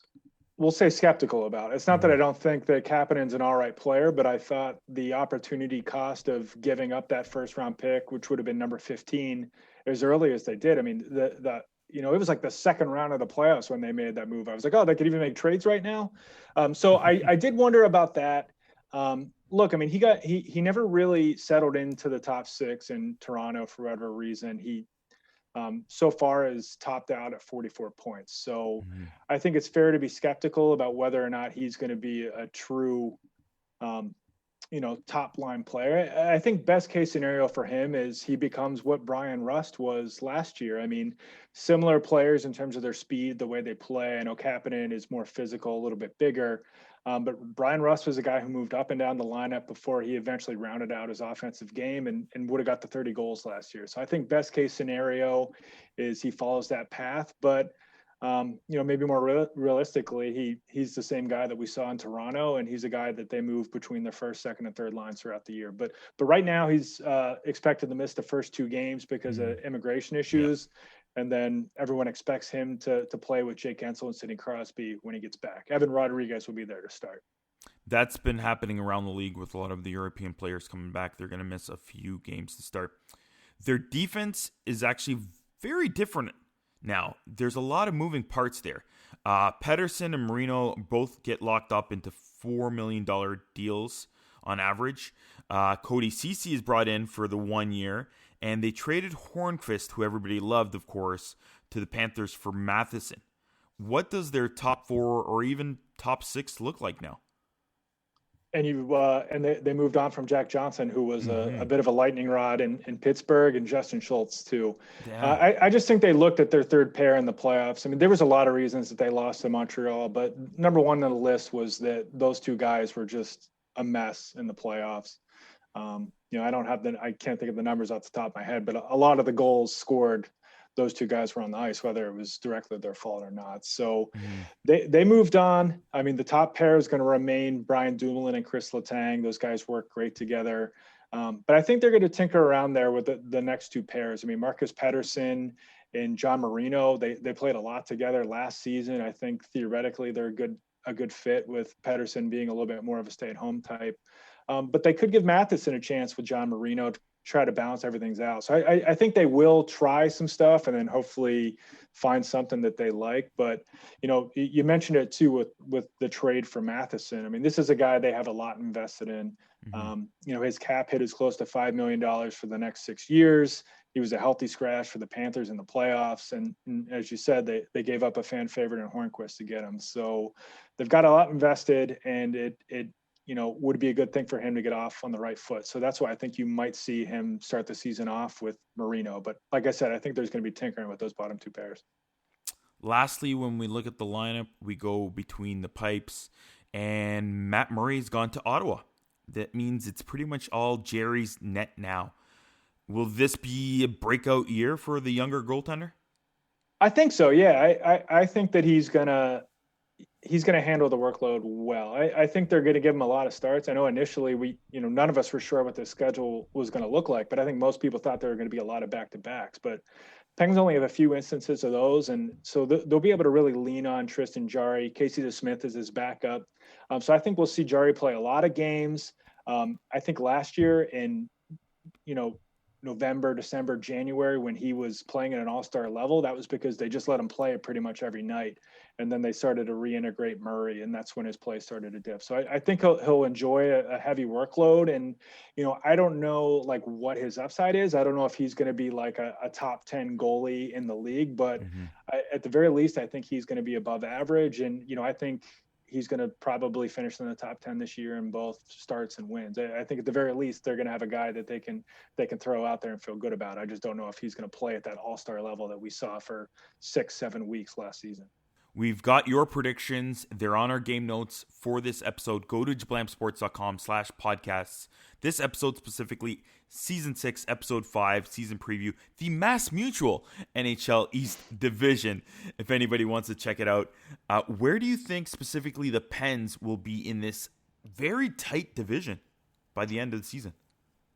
H: we'll say, skeptical about. It's not that I don't think that Kapanen's an all right player, but I thought the opportunity cost of giving up that first round pick, which would have been number 15, as early as they did. I mean, it was like the second round of the playoffs when they made that move. I was like, oh, they could even make trades right now. So I did wonder about that. Look, I mean, he never really settled into the top 6 in Toronto for whatever reason. He so far has topped out at 44 points. So I think it's fair to be skeptical about whether or not he's going to be a true, top line player. I think best case scenario for him is he becomes what Brian Rust was last year. I mean, similar players in terms of their speed, the way they play. I know Kapanen is more physical, a little bit bigger. But Brian Rust was a guy who moved up and down the lineup before he eventually rounded out his offensive game and would have got the 30 goals last year. So I think best case scenario is he follows that path. But, maybe more realistically, he's the same guy that we saw in Toronto, and he's a guy that they move between their first, second, and third lines throughout the year. But right now he's expected to miss the first 2 games because of immigration issues. Yeah. And then everyone expects him to play with Jake Gensel and Sidney Crosby when he gets back. Evan Rodriguez will be there to start.
A: That's been happening around the league with a lot of the European players coming back. They're going to miss a few games to start. Their defense is actually very different now. There's a lot of moving parts there. Pettersson and Marino both get locked up into $4 million deals on average. Cody Ceci is brought in for the 1 year. And they traded Hornqvist, who everybody loved, of course, to the Panthers for Matheson. What does their top 4 or even top 6 look like now?
H: And they moved on from Jack Johnson, who was a bit of a lightning rod in Pittsburgh, and Justin Schultz too. Yeah. I just think they looked at their third pair in the playoffs. I mean, there was a lot of reasons that they lost to Montreal, but number one on the list was that those 2 guys were just a mess in the playoffs. I can't think of the numbers off the top of my head, but a lot of the goals scored those two guys were on the ice, whether it was directly their fault or not. So they moved on. I mean, the top pair is going to remain Brian Dumoulin and Chris Letang. Those guys work great together. But I think they're going to tinker around there with the next two pairs. I mean, Marcus Pettersson and John Marino, they played a lot together last season. I think theoretically they're a good fit, with Pettersson being a little bit more of a stay-at-home type. But they could give Matheson a chance with John Marino to try to balance everything out. So I think they will try some stuff and then hopefully find something that they like. But, you mentioned it too with the trade for Matheson. I mean, this is a guy they have a lot invested in. His cap hit is close to $5 million for the next 6 years. He was a healthy scratch for the Panthers in the playoffs. And as you said, they gave up a fan favorite in Hornquist to get him. So they've got a lot invested, and it would be a good thing for him to get off on the right foot. So that's why I think you might see him start the season off with Marino. But like I said, I think there's going to be tinkering with those bottom two pairs.
A: Lastly, when we look at the lineup, we go between the pipes, and Matt Murray's gone to Ottawa. That means it's pretty much all Jerry's net now. Will this be a breakout year for the younger goaltender?
H: I think so. Yeah, I think that he's gonna handle the workload well. I think they're going to give him a lot of starts. I know initially none of us were sure what the schedule was going to look like, but I think most people thought there were going to be a lot of back-to-backs. But Penguins only have a few instances of those, and so they'll be able to really lean on Tristan Jarry. Casey DeSmith is his backup. So I think we'll see Jarry play a lot of games. I think last year in November, December, January, when he was playing at an all-star level, that was because they just let him play pretty much every night. And then they started to reintegrate Murray, and that's when his play started to dip. So I think he'll enjoy a heavy workload. And, I don't know what his upside is. I don't know if he's going to be like a top 10 goalie in the league, but at the very least, I think he's going to be above average. And, I think he's going to probably finish in the top 10 this year in both starts and wins. I think at the very least, they're going to have a guy that they can throw out there and feel good about. I just don't know if he's going to play at that all-star level that we saw for 6-7 weeks last season.
A: We've got your predictions. They're on our game notes for this episode. Go to jablamsports.com/podcasts. This episode specifically, Season 6, Episode 5, Season Preview, the Mass Mutual NHL East Division, if anybody wants to check it out. Where do you think specifically the Pens will be in this very tight division by the end of the season?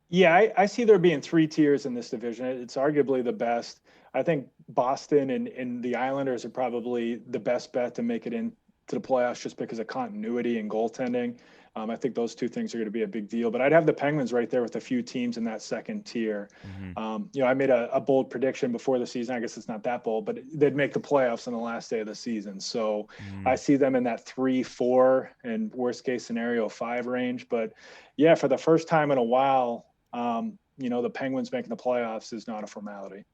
H: Yeah, I see there being 3 tiers in this division. It's arguably the best. I think Boston and the Islanders are probably the best bet to make it into the playoffs just because of continuity and goaltending. I think those two things are going to be a big deal. But I'd have the Penguins right there with a few teams in that second tier. I made a bold prediction before the season. I guess it's not that bold, but they'd make the playoffs on the last day of the season. So I see them in that 3-4 and worst case scenario 5 range. But yeah, for the first time in a while, the Penguins making the playoffs is not a formality.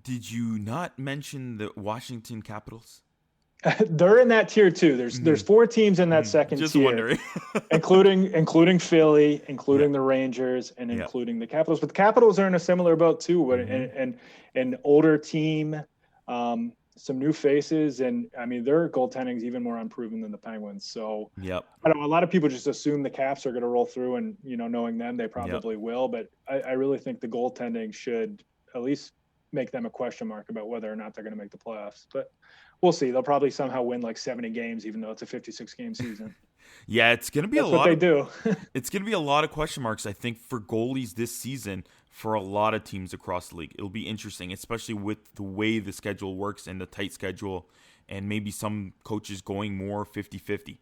A: Did you not mention the Washington Capitals?
H: They're in that tier too. There's 4 teams in that second
A: Just
H: tier,
A: wondering.
H: including Philly, including the Rangers, and including the Capitals. But the Capitals are in a similar boat too, and an older team, some new faces, and I mean their goaltending is even more unproven than the Penguins. So I don't know, a lot of people just assume the Caps are going to roll through, and knowing them, they probably will. But I really think the goaltending should at least make them a question mark about whether or not they're going to make the playoffs. But we'll see. They'll probably somehow win like 70 games, even though it's a 56-game season.
A: Yeah, it's going to be
H: That's what they do.
A: It's going to be a lot of question marks, I think, for goalies this season for a lot of teams across the league. It'll be interesting, especially with the way the schedule works and the tight schedule, and maybe some coaches going more 50-50.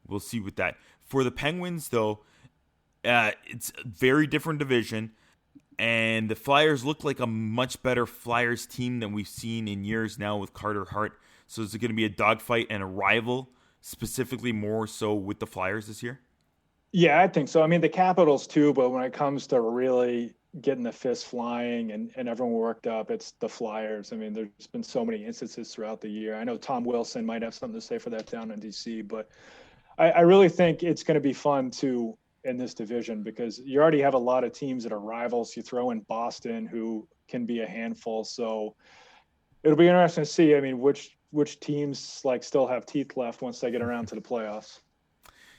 A: We'll see with that. For the Penguins, though, it's a very different division. And the Flyers look like a much better Flyers team than we've seen in years now with Carter Hart. So is it going to be a dogfight and a rival, specifically more so with the Flyers this year?
H: Yeah, I think so. I mean, the Capitals too, but when it comes to really getting the fist flying and everyone worked up, it's the Flyers. I mean, there's been so many instances throughout the year. I know Tom Wilson might have something to say for that down in DC, but I really think it's going to be fun too in this division because you already have a lot of teams that are rivals. You throw in Boston, who can be a handful. So it'll be interesting to see, I mean, which teams still have teeth left once they get around to the playoffs.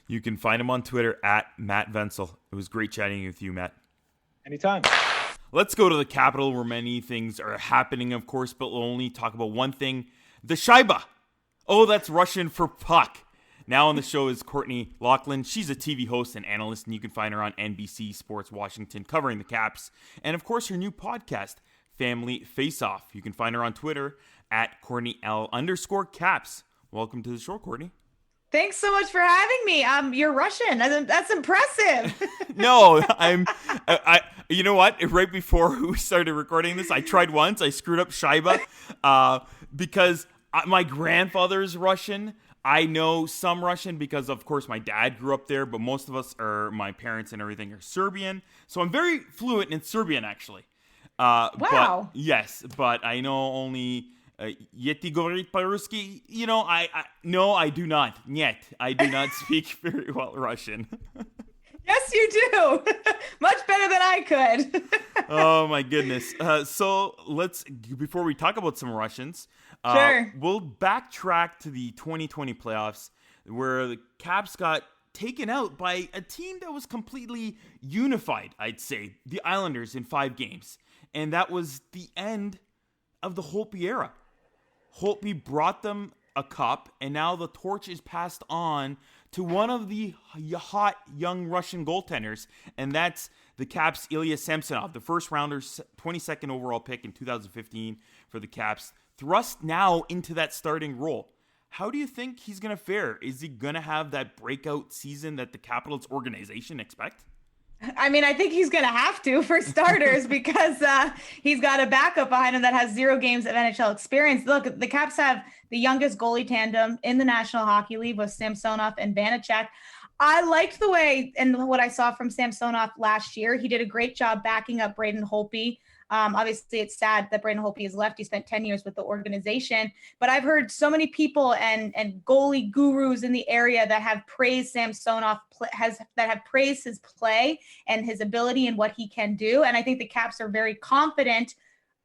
A: You can find him on Twitter at Matt Vensel. It was great chatting with you, Matt.
H: Anytime.
A: let's go to the capital where many things are happening, of course, but we'll only talk about one thing, the Shaiba. Oh, that's Russian for puck. Now on the show is Courtney Loughlin. She's a TV host and analyst, and you can find her on NBC Sports Washington covering the Caps. And, of course, her new podcast, Family Face-Off. You can find her on Twitter at CourtneyL_Caps. Welcome to the show, Courtney.
I: Thanks so much for having me. You're Russian. That's impressive.
A: No, you know what? Right before we started recording this, I tried once. I screwed up Shaiba because my grandfather's Russian. I know some Russian because, of course, my dad grew up there, but most of us my parents and everything are Serbian. So I'm very fluent in Serbian, actually.
I: Wow.
A: But, yes, but I know only Yeti govorit по-русски. You know, no, I do not. Yet, I do not speak very well Russian.
I: Yes, you do. Much better than I could.
A: Oh, my goodness. So before we talk about some Russians,
I: sure.
A: We'll backtrack to the 2020 playoffs where the Caps got taken out by a team that was completely unified, I'd say, the Islanders in 5 games. And that was the end of the Holtby era. Holtby brought them a cup, and now the torch is passed on to one of the hot young Russian goaltenders, and that's the Caps' Ilya Samsonov, the first-rounder, 22nd overall pick in 2015 for the Caps, thrust now into that starting role. How do you think he's going to fare? Is he going to have that breakout season that the Capitals organization expect?
I: I mean, I think he's going to have to, for starters, because he's got a backup behind him that has 0 games of NHL experience. Look, the Caps have the youngest goalie tandem in the National Hockey League with Samsonov and Vanacek. I liked the way and what I saw from Samsonov last year. He did a great job backing up Braden Holtby. Obviously, it's sad that Braden Holtby has left. He spent 10 years with the organization. But I've heard so many people and goalie gurus in the area that have praised Samsonov, that have praised his play and his ability and what he can do. And I think the Caps are very confident,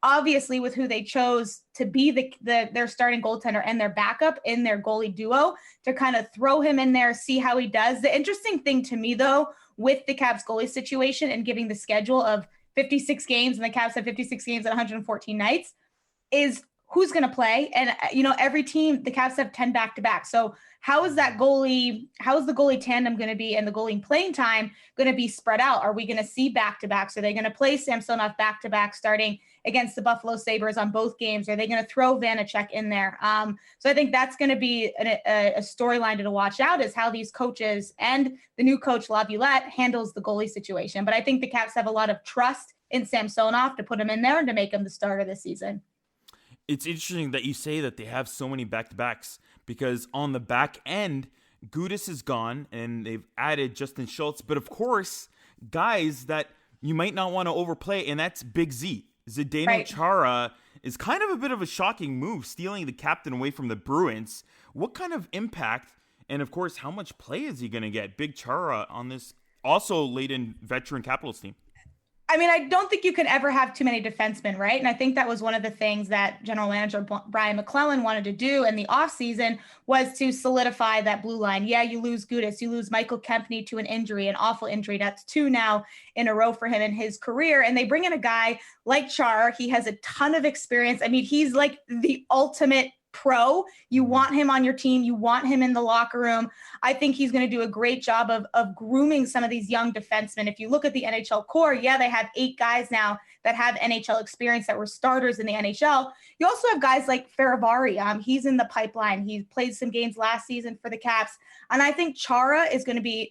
I: obviously, with who they chose to be their starting goaltender and their backup in their goalie duo, to kind of throw him in there, see how he does. The interesting thing to me, though, with the Caps goalie situation and giving the schedule of 56 games, and the Caps have 56 games at 114 nights, is who's going to play. And, every team, the Caps have 10 back-to-back. So how is the goalie tandem going to be and the goalie playing time going to be spread out? Are we going to see back-to-backs? Are they going to play Samsonov back-to-back starting against the Buffalo Sabres on both games? Are they going to throw Vanacek in there? So I think that's going to be a storyline to watch out, is how these coaches and the new coach Laviolette handles the goalie situation. But I think the Caps have a lot of trust in Samsonov to put him in there and to make him the starter this season.
A: It's interesting that you say that they have so many back-to-backs, because on the back end, Gudas is gone and they've added Justin Schultz. But of course, guys that you might not want to overplay, and that's Big Z. Zdeno
I: Right.
A: Chara is kind of a bit of a shocking move, stealing the captain away from the Bruins. What kind of impact, and of course, how much play is he going to get? Big Chara on this also laden veteran Capitals team.
I: I mean, I don't think you can ever have too many defensemen, right? And I think that was one of the things that general manager Brian McClellan wanted to do in the offseason, was to solidify that blue line. Yeah, you lose Gudas, you lose Michael Kempney to an injury, an awful injury. That's 2 now in a row for him in his career. And they bring in a guy like Char. He has a ton of experience. I mean, he's like the ultimate pro. You want him on your team. You want him in the locker room. I think he's going to do a great job of grooming some of these young defensemen. If you look at the NHL core, yeah, they have 8 guys now that have NHL experience that were starters in the NHL. You also have guys like Faravari. He's in the pipeline. He played some games last season for the Caps. And I think Chara is going to be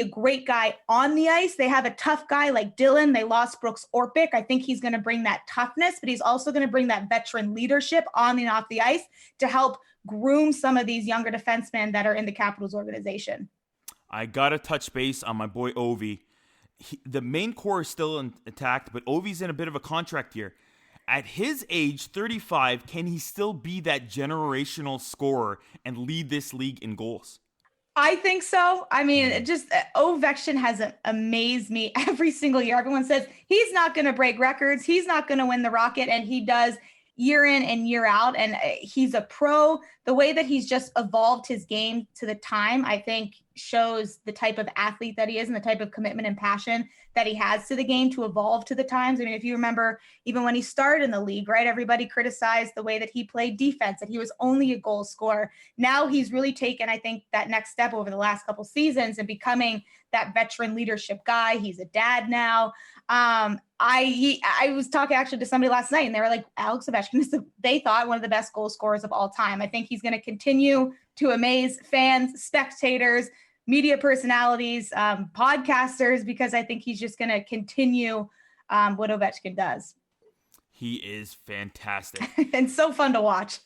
I: a great guy on the ice. They have a tough guy like Dylan. They lost Brooks Orpik. I think he's going to bring that toughness, but he's also going to bring that veteran leadership on and off the ice to help groom some of these younger defensemen that are in the Capitals organization.
A: I got to touch base on my boy Ovi. The main core is still intact, but Ovi's in a bit of a contract year. At his age, 35, can he still be that generational scorer and lead this league in goals?
I: I think so. I mean, just Ovechkin has amazed me every single year. Everyone says he's not going to break records. He's not going to win the Rocket, and he does year in and year out. And he's a pro. The way that he's just evolved his game to the time, I think shows the type of athlete that he is and the type of commitment and passion that he has to the game to evolve to the times. I mean, if you remember, even when he started in the league, right, everybody criticized the way that he played defense, that he was only a goal scorer. Now he's really taken, I think, that next step over the last couple seasons and becoming that veteran leadership guy. He's a dad now. I was talking actually to somebody last night and they were like, Alex Ovechkin is they thought one of the best goal scorers of all time. I think he's going to continue to amaze fans, spectators, media personalities, podcasters, because I think he's just going to continue what Ovechkin does.
A: He is fantastic.
I: And so fun to watch.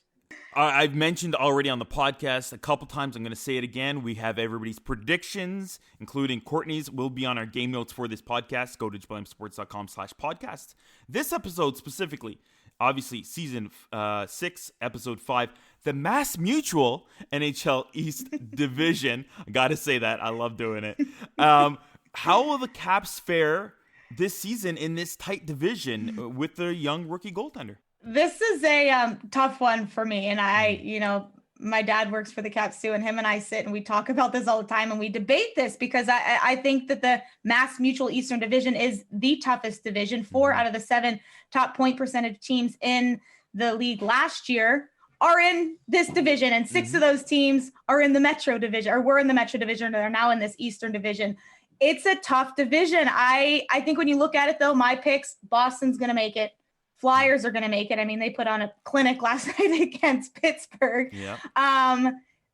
A: I've mentioned already on the podcast a couple times. I'm going to say it again. We have everybody's predictions, including Courtney's, will be on our game notes for this podcast. Go to jblamesports.com/podcast. This episode specifically, obviously season 6, episode 5, the Mass Mutual NHL East Division. I got to say that. I love doing it. How will the Caps fare this season in this tight division with the young rookie goaltender?
I: This is a tough one for me. And my dad works for the Caps too, and him and I sit and we talk about this all the time and we debate this because I think that the Mass Mutual Eastern Division is the toughest division. 4 out of the 7 top point percentage teams in the league last year are in this division, and 6 of those teams are in the Metro Division, or were in the Metro Division, and they're now in this Eastern Division. It's a tough division. I think when you look at it, though, my picks, Boston's going to make it. Flyers are going to make it. I mean, they put on a clinic last night against Pittsburgh.
A: Yeah.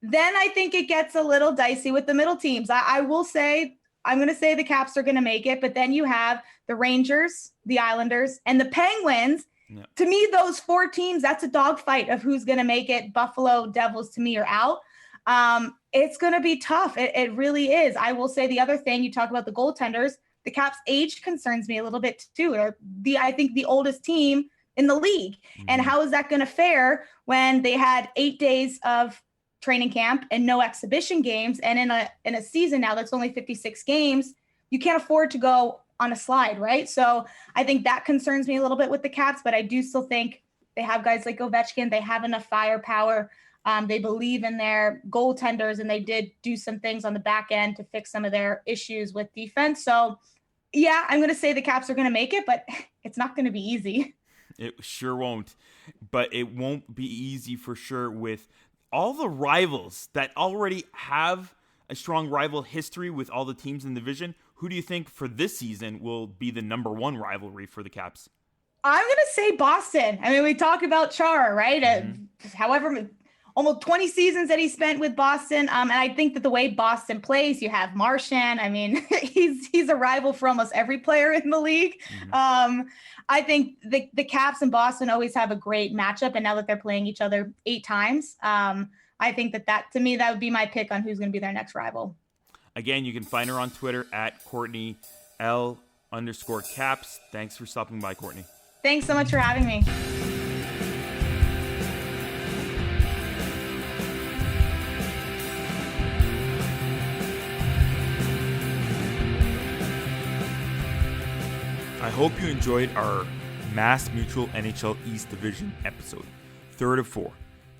I: Then I think it gets a little dicey with the middle teams. I will say, I'm going to say the Caps are going to make it, but then you have the Rangers, the Islanders, and the Penguins. Yeah. To me, those 4 teams, that's a dogfight of who's going to make it. Buffalo, Devils, to me, are out. It's going to be tough. It really is. I will say the other thing, you talk about the goaltenders, the Caps' age concerns me a little bit too. They're I think the oldest team in the league. And how is that going to fare when they had 8 days of training camp and no exhibition games? And in a season now that's only 56 games, you can't afford to go on a slide, right? So I think that concerns me a little bit with the Caps, but I do still think they have guys like Ovechkin. They have enough firepower. They believe in their goaltenders, and they did do some things on the back end to fix some of their issues with defense. So, yeah, I'm going to say the Caps are going to make it, but it's not going to be easy.
A: It sure won't. But it won't be easy for sure with all the rivals that already have a strong rival history with all the teams in the division. Who do you think for this season will be the number 1 rivalry for the Caps?
I: I'm going to say Boston. I mean, we talk about Chara, right? However, almost 20 seasons that he spent with Boston. And I think that the way Boston plays, you have Marchand. I mean, he's a rival for almost every player in the league. I think the Caps and Boston always have a great matchup. And now that they're playing each other 8 times, I think that to me, that would be my pick on who's going to be their next rival.
A: Again, you can find her on Twitter at Courtney L_Caps. Thanks for stopping by, Courtney.
I: Thanks so much for having me.
A: I hope you enjoyed our Mass Mutual NHL East Division episode, 3rd of 4.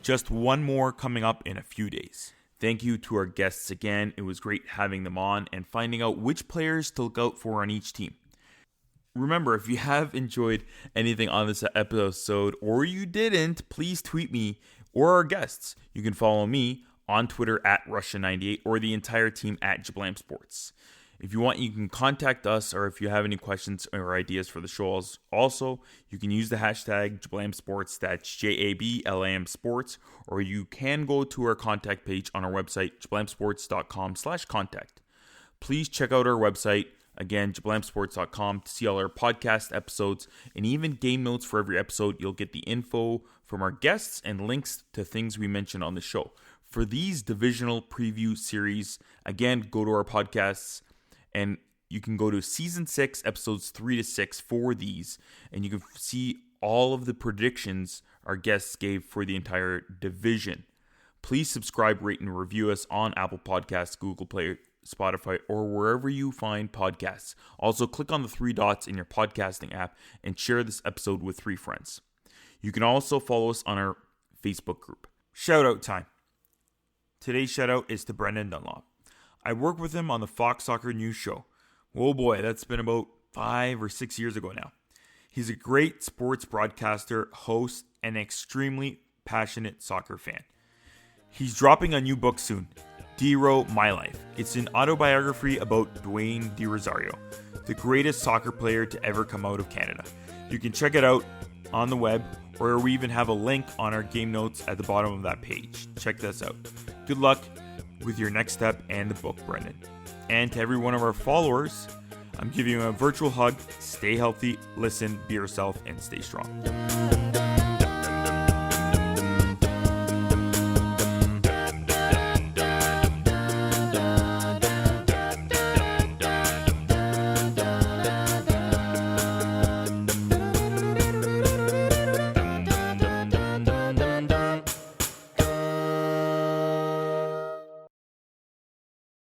A: Just one more coming up in a few days. Thank you to our guests again. It was great having them on and finding out which players to look out for on each team. Remember, if you have enjoyed anything on this episode or you didn't, please tweet me or our guests. You can follow me on Twitter at Russia98 or the entire team at Jablam Sports. If you want, you can contact us, or if you have any questions or ideas for the show, also, you can use the hashtag Jablam Sports, that's JABLAM Sports, or you can go to our contact page on our website, jablamsports.com/contact. Please check out our website, again, jablamsports.com, to see all our podcast episodes and even game notes for every episode. You'll get the info from our guests and links to things we mentioned on the show. For these divisional preview series, again, go to our podcasts, and you can go to season 6, episodes 3 to 6 for these, and you can see all of the predictions our guests gave for the entire division. Please subscribe, rate, and review us on Apple Podcasts, Google Play, Spotify, or wherever you find podcasts. Also, click on the 3 dots in your podcasting app and share this episode with 3 friends. You can also follow us on our Facebook group. Shout out time. Today's shout out is to Brendan Dunlop. I worked with him on the Fox Soccer News show. Oh boy, that's been about 5 or 6 years ago now. He's a great sports broadcaster, host, and extremely passionate soccer fan. He's dropping a new book soon, D-Row My Life. It's an autobiography about Dwayne DeRosario, the greatest soccer player to ever come out of Canada. You can check it out on the web, or we even have a link on our game notes at the bottom of that page. Check this out. Good luck with your next step and the book, Brendan. And to every one of our followers, I'm giving you a virtual hug. Stay healthy, listen, be yourself, and stay strong.